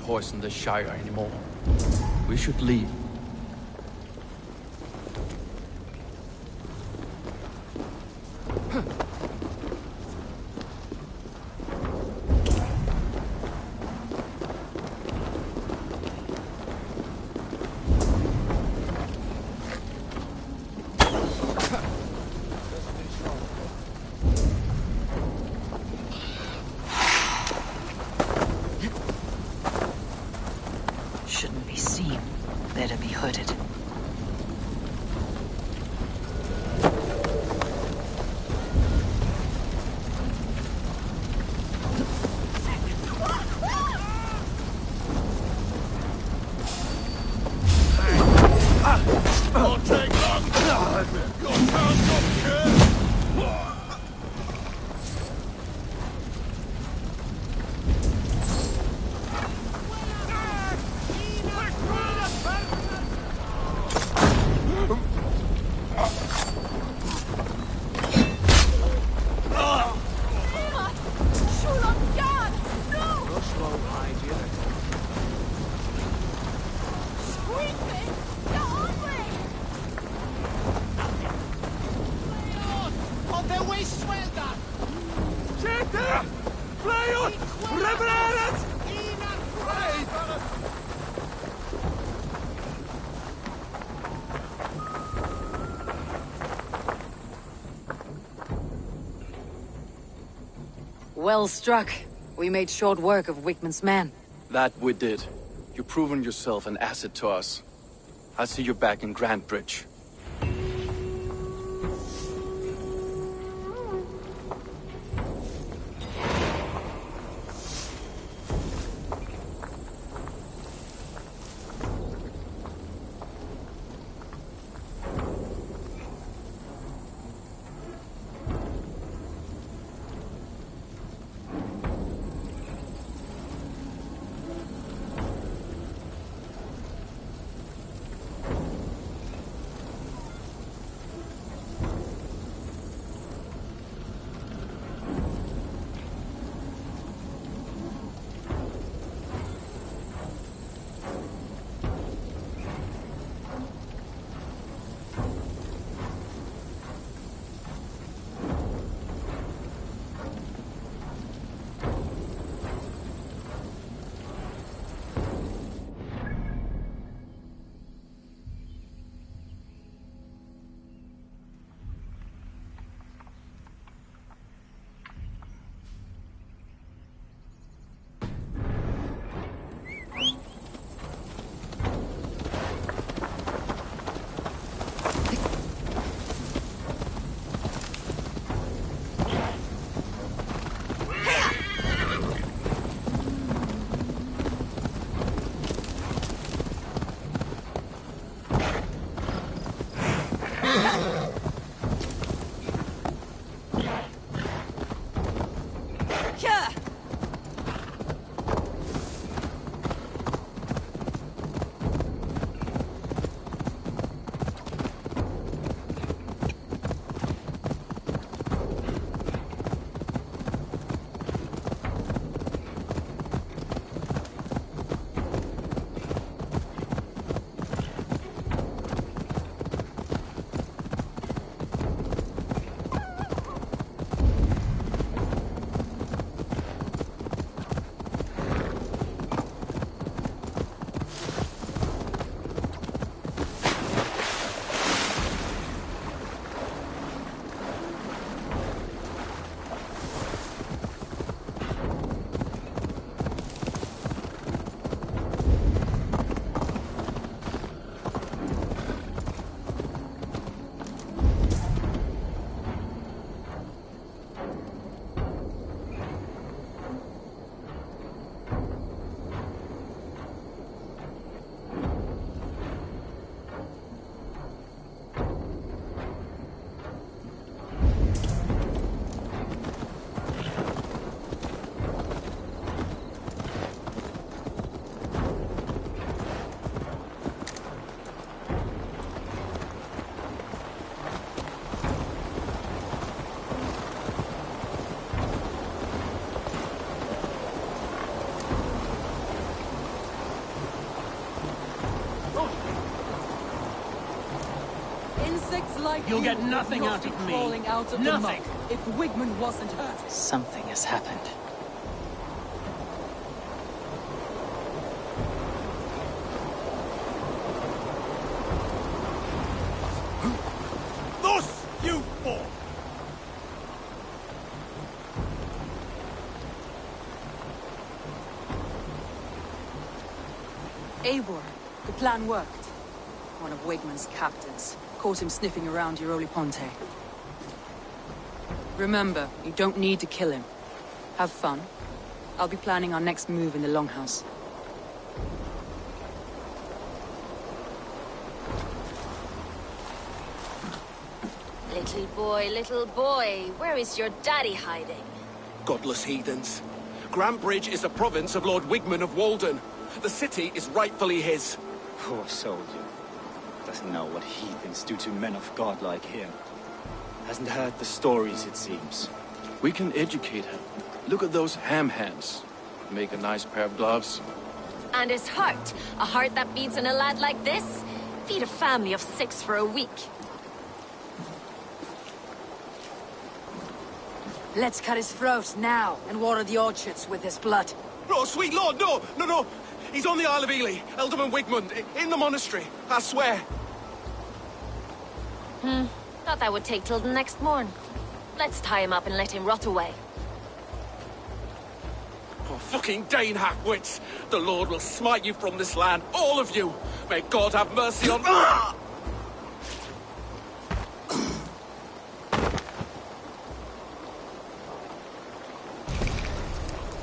Poison the Shire anymore. We should leave. Shouldn't be seen. Better be hooded. Won't take long. Your town don't care. Well struck. We made short work of Wickman's men. That we did. You've proven yourself an asset to us. I'll see you back in Grantbridge. Like You'll get nothing out of me. Out of nothing. If Wigman wasn't hurt. Something has happened. Thus you fall. Eivor, the plan worked. One of Wigmund's captains caught him sniffing around Euroli Ponte. Remember, you don't need to kill him. Have fun. I'll be planning our next move in the Longhouse. Little boy, where is your daddy hiding? Godless heathens. Grantbridge is a province of Lord Wigmund of Walden. The city is rightfully his. Poor soldier. Doesn't know what heathens do to men of God like him. Hasn't heard the stories, it seems. We can educate him. Look at those ham hands. Make a nice pair of gloves. And his heart. A heart that beats in a lad like this? Feed a family of 6 for a week. Let's cut his throat now and water the orchards with his blood. Oh, sweet lord, no! No! He's on the Isle of Ely, Ealdorman Wigmund, in the monastery, I swear. Thought that would take till the next morn. Let's tie him up and let him rot away. Oh, fucking Dane hackwits! The Lord will smite you from this land, all of you! May God have mercy on...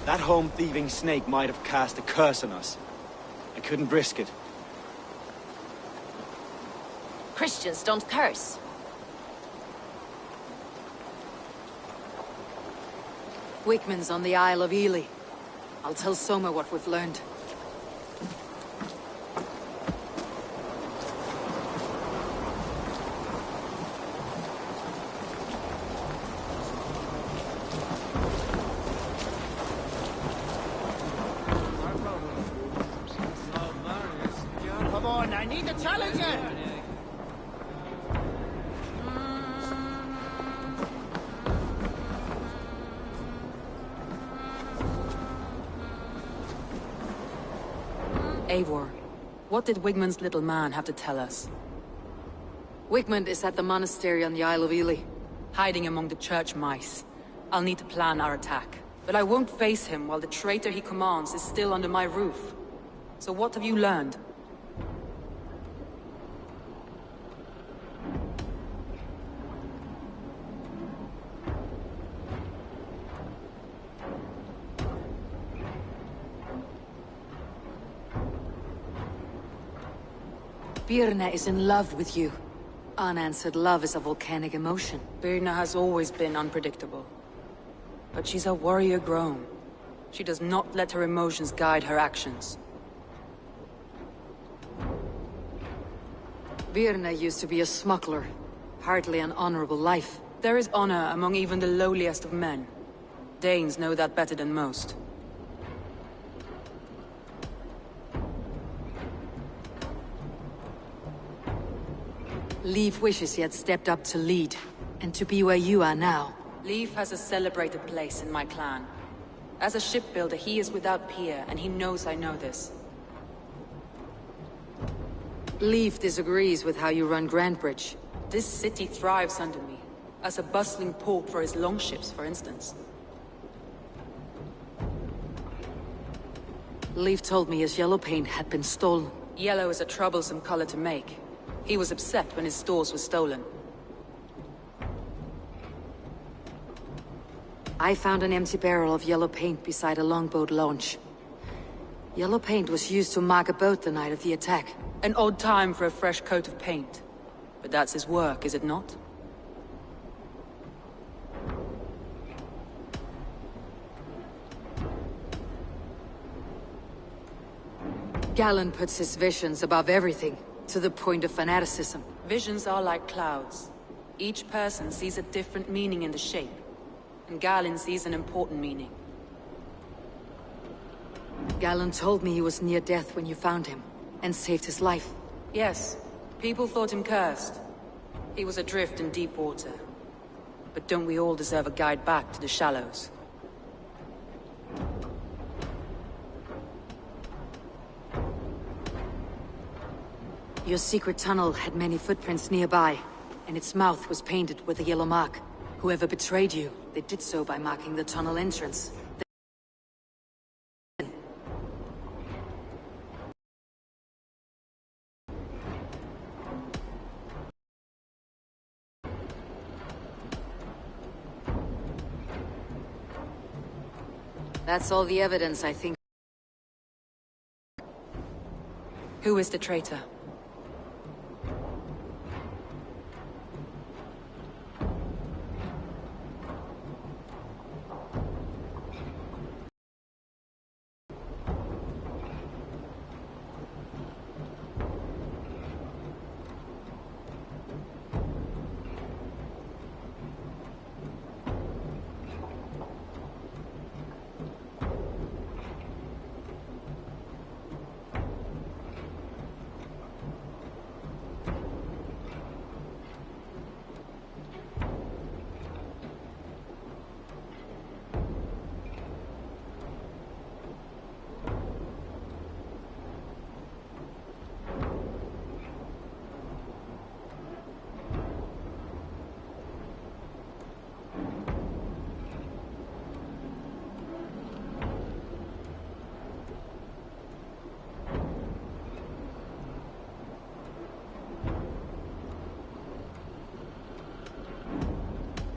That home-thieving snake might have cast a curse on us. I couldn't risk it. Christians don't curse. Wigmund's on the Isle of Ely. I'll tell Soma what we've learned. Come on, I need a challenger! Eivor, what did Wigmund's little man have to tell us? Wigmund is at the monastery on the Isle of Ely. Hiding among the church mice. I'll need to plan our attack. But I won't face him while the traitor he commands is still under my roof. So what have you learned? Birna is in love with you. Unanswered love is a volcanic emotion. Birna has always been unpredictable. But she's a warrior grown. She does not let her emotions guide her actions. Birna used to be a smuggler. Hardly an honorable life. There is honor among even the lowliest of men. Danes know that better than most. Leif wishes he had stepped up to lead, and to be where you are now. Leif has a celebrated place in my clan. As a shipbuilder, he is without peer, and he knows I know this. Leif disagrees with how you run Grantbridge. This city thrives under me, as a bustling port for his longships, for instance. Leif told me his yellow paint had been stolen. Yellow is a troublesome color to make. He was upset when his stores were stolen. I found an empty barrel of yellow paint beside a longboat launch. Yellow paint was used to mark a boat the night of the attack. An odd time for a fresh coat of paint. But that's his work, is it not? Galen puts his visions above everything, to the point of fanaticism. Visions are like clouds. Each person sees a different meaning in the shape. And Galen sees an important meaning. Galen told me he was near death when you found him, and saved his life. Yes, people thought him cursed. He was adrift in deep water. But don't we all deserve a guide back to the shallows? Your secret tunnel had many footprints nearby, and its mouth was painted with a yellow mark. Whoever betrayed you, they did so by marking the tunnel entrance. That's all the evidence, I think. Who is the traitor?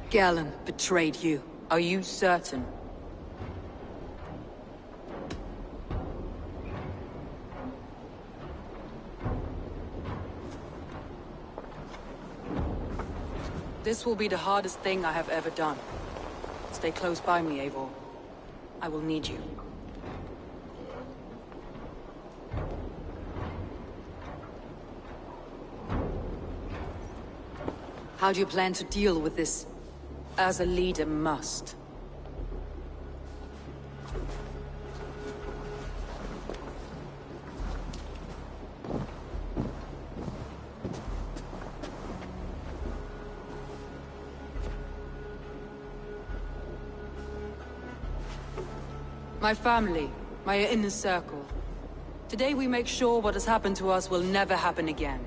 Galen betrayed you. Are you certain? This will be the hardest thing I have ever done. Stay close by me, Eivor. I will need you. How do you plan to deal with this? As a leader must. My family, my inner circle. Today we make sure what has happened to us will never happen again.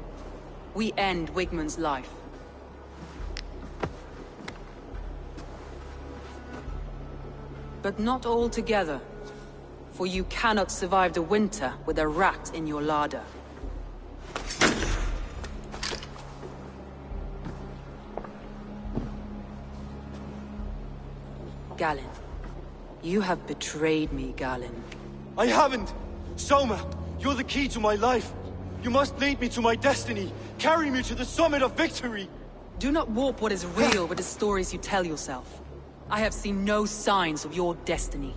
We end Wigmund's life. But not all together. For you cannot survive the winter with a rat in your larder. Galen. You have betrayed me, Galen. I haven't! Soma, you're the key to my life. You must lead me to my destiny. Carry me to the summit of victory. Do not warp what is real with the stories you tell yourself. I have seen no signs of your destiny.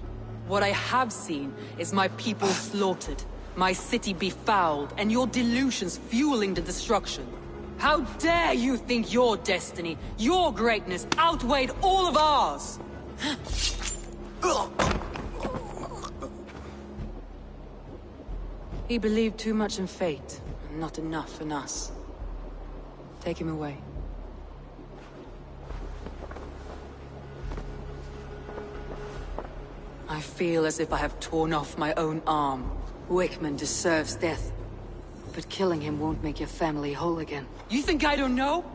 What I have seen is my people slaughtered, my city befouled, and your delusions fueling the destruction. How dare you think your destiny, your greatness, outweighed all of ours? He believed too much in fate, and not enough in us. Take him away. I feel as if I have torn off my own arm. Wigmund deserves death. But killing him won't make your family whole again. You think I don't know?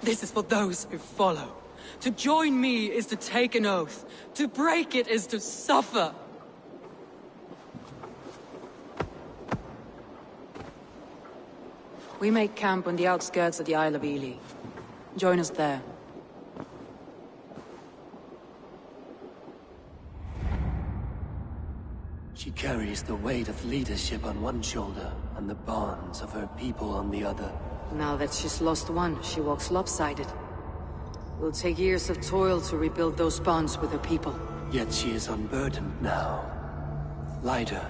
This is for those who follow. To join me is to take an oath. To break it is to suffer. We make camp on the outskirts of the Isle of Ely. Join us there. She carries the weight of leadership on one shoulder, and the bonds of her people on the other. Now that she's lost one, she walks lopsided. It will take years of toil to rebuild those bonds with her people. Yet she is unburdened now. Lighter.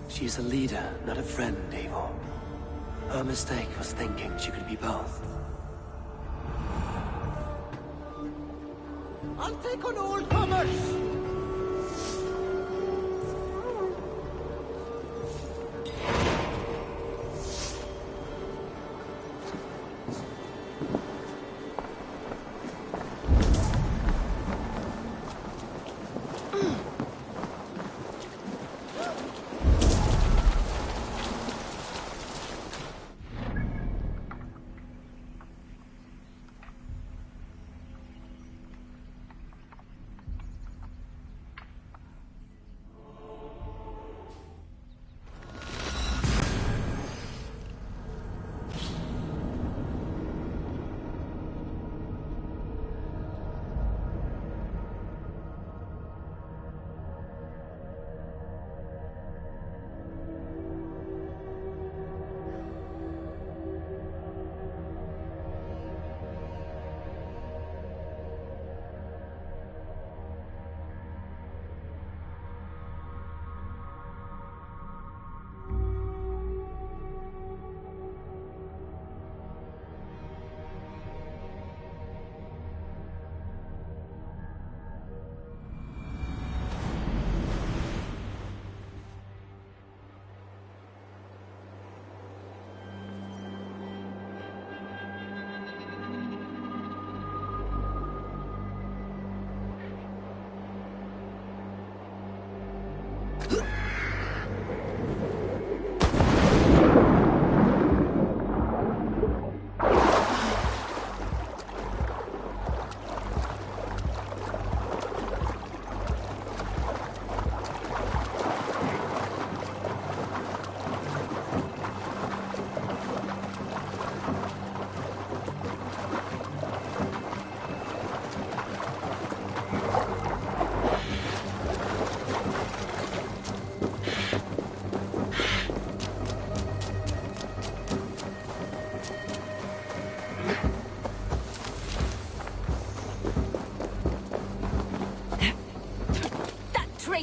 She is a leader, not a friend, Eivor. Her mistake was thinking she could be both. I'll take on all comers!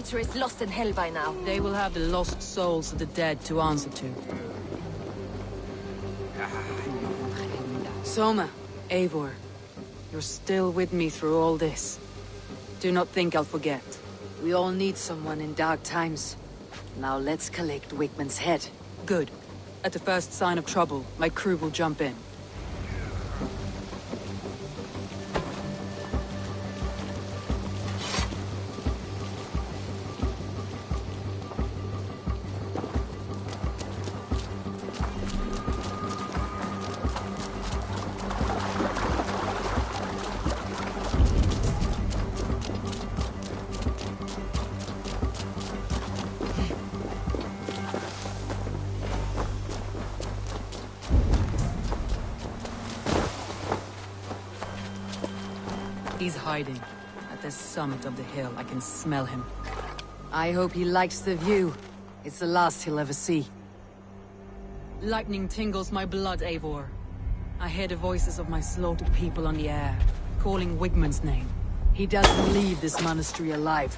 adventure is lost in hell by now. They will have the lost souls of the dead to answer to. Soma, Eivor, you're still with me through all this. Do not think I'll forget. We all need someone in dark times. Now let's collect Wigman's head. Good. At the first sign of trouble, my crew will jump in. He's hiding. At the summit of the hill, I can smell him. I hope he likes the view. It's the last he'll ever see. Lightning tingles my blood, Eivor. I hear the voices of my slaughtered people on the air, calling Wigman's name. He doesn't leave this monastery alive.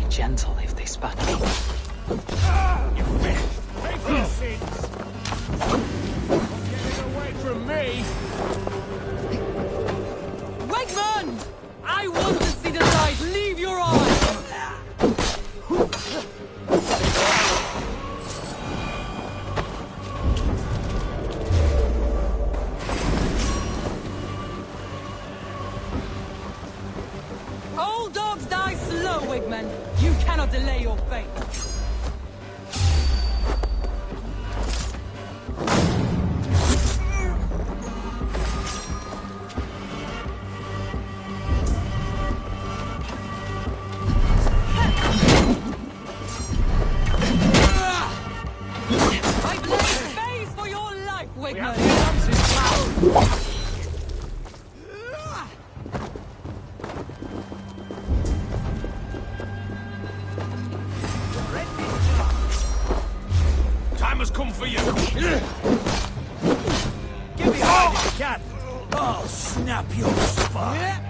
Gentle if they spat me. You will pay for your sins! Get away from me! Wigman! I want to see the light! Leave your eyes! All dogs die slow, Wigman! You cannot delay your fate! I blame face for your life, Wigman! Time has come for you. Get behind it, cat! I'll snap your spine!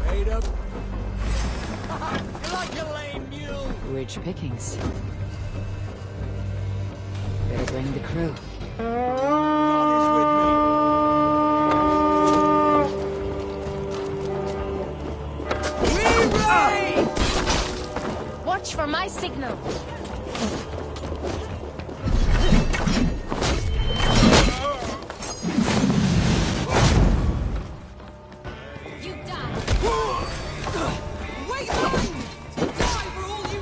Wait up. You're like a lame mule! Rich pickings. Better bring the crew. Watch for my signal. You die. Wait, man! Die for all you...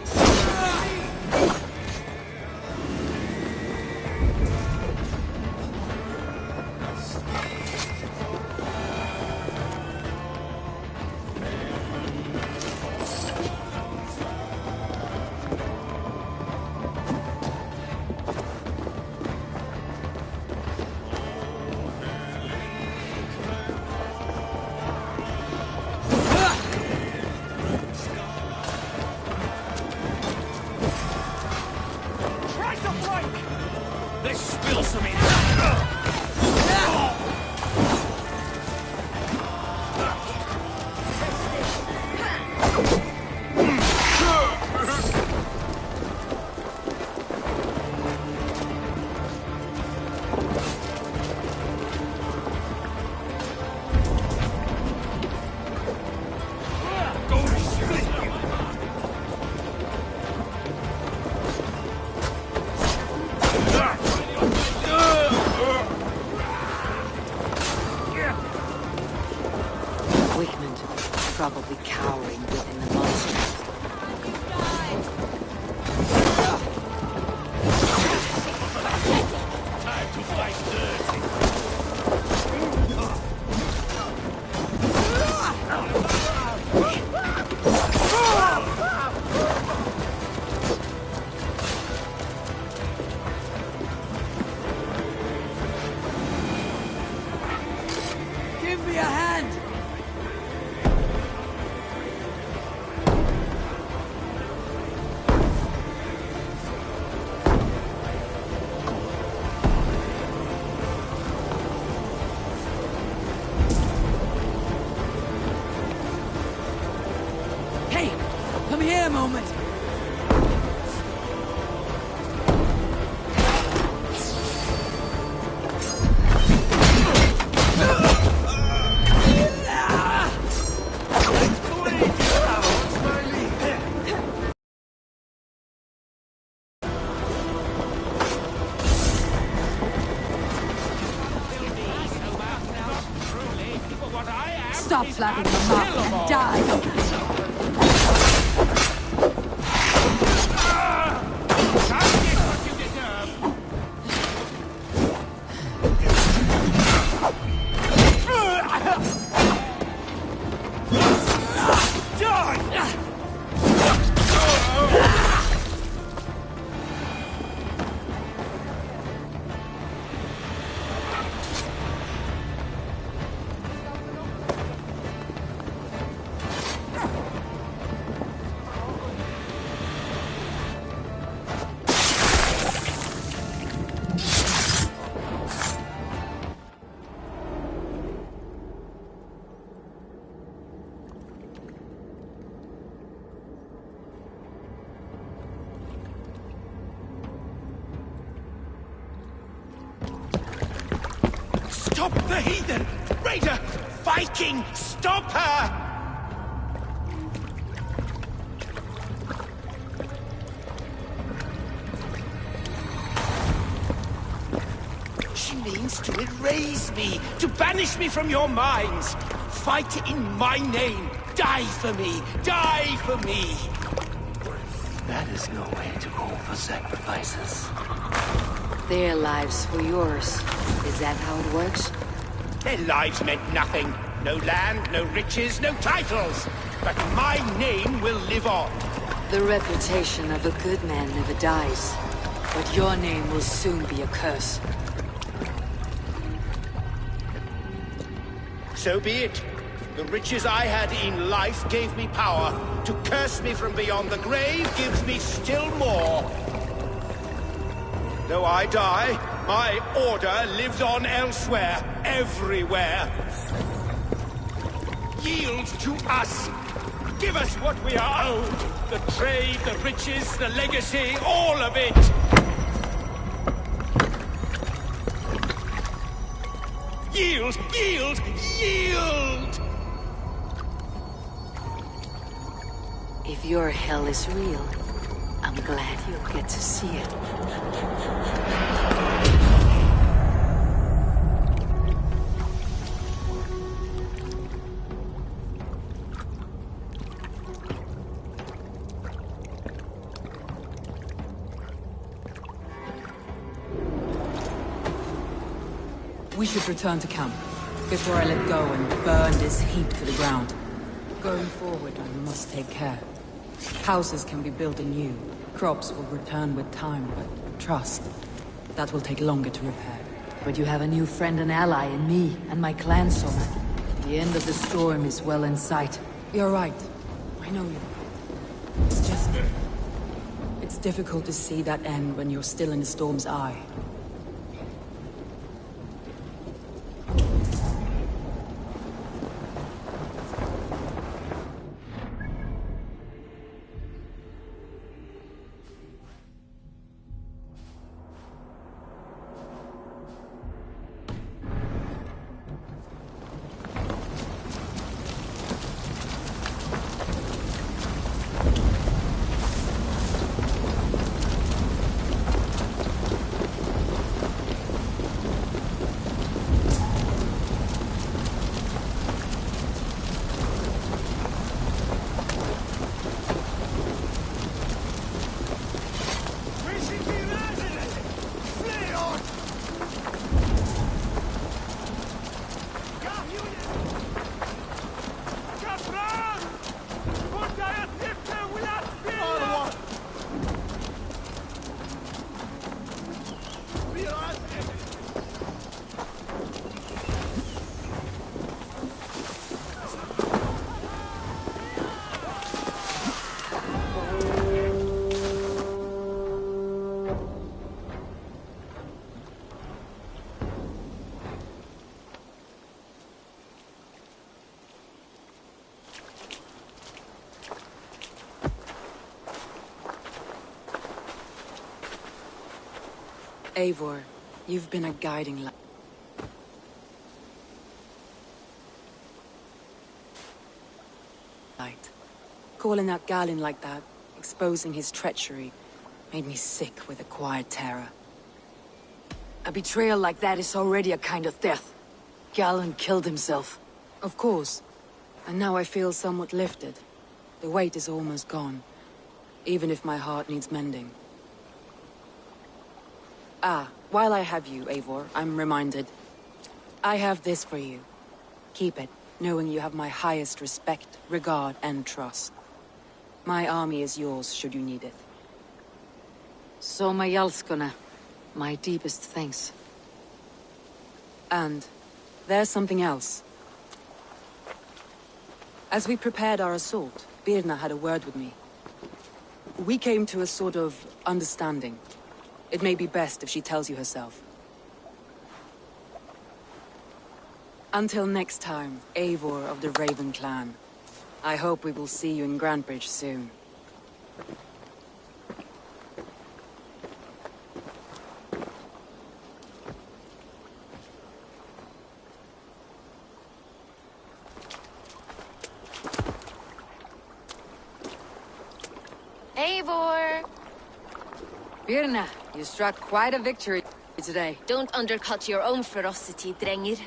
Try to break! Let's spill some in. Stop flapping your mouth and die! Stop the heathen! Raider! Viking! Stop her! She means to erase me, to banish me from your minds. Fight in my name. Die for me. Die for me. That is no way to call for sacrifices. Their lives for yours. Is that how it works? Their lives meant nothing. No land, no riches, no titles. But my name will live on. The reputation of a good man never dies. But your name will soon be a curse. So be it. The riches I had in life gave me power. To curse me from beyond the grave gives me still more. Though I die, my order lives on elsewhere, everywhere. Yield to us. Give us what we are owed. The trade, the riches, the legacy, all of it. Yield, yield, yield! If your hell is real, I'm glad you'll get to see it. We should return to camp, before I let go and burn this heap to the ground. Going forward, I must take care. Houses can be built anew. Crops will return with time, but trust, that will take longer to repair. But you have a new friend and ally in me and my clan, Soma. The end of the storm is well in sight. You're right. I know you. It's just... it's difficult to see that end when you're still in the storm's eye. Eivor, you've been a guiding light. Calling out Galinn like that, exposing his treachery, made me sick with a quiet terror. A betrayal like that is already a kind of death. Galinn killed himself. Of course, And now I feel somewhat lifted. The weight is almost gone, even if my heart needs mending. Ah, while I have you, Eivor, I'm reminded. I have this for you. Keep it, knowing you have my highest respect, regard, and trust. My army is yours, should you need it. Soma Jalskona, my deepest thanks. And there's something else. As we prepared our assault, Birna had a word with me. We came to a sort of understanding. It may be best if she tells you herself. Until next time, Eivor of the Raven Clan. I hope we will see you in Grantebridge soon. Eivor! Birna, you struck quite a victory today. Don't undercut your own ferocity, Drengir.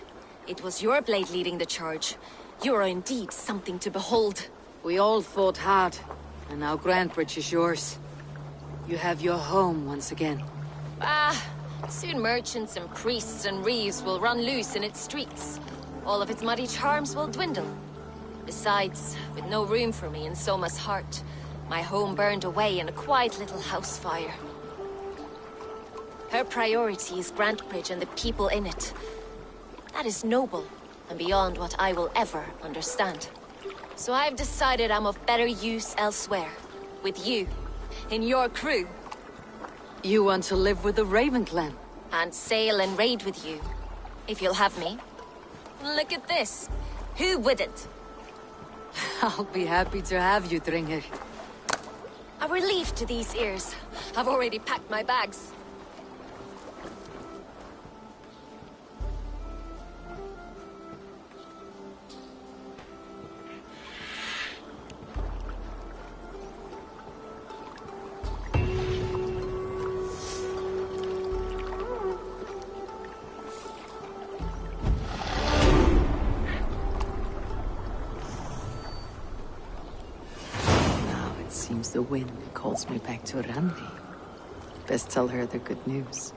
It was your blade leading the charge. You are indeed something to behold. We all fought hard, and now Grantebridge is yours. You have your home once again. Soon merchants and priests and reeves will run loose in its streets. All of its muddy charms will dwindle. Besides, with no room for me in Soma's heart, my home burned away in a quiet little house fire. Her priority is Grantebridge and the people in it. That is noble, and beyond what I will ever understand. So I've decided I'm of better use elsewhere. With you. In your crew. You want to live with the Raven Clan? And sail and raid with you. If you'll have me. Look at this. Who wouldn't? I'll be happy to have you, Drengir. A relief to these ears. I've already packed my bags. Seems the wind calls me back to Randi. Best tell her the good news.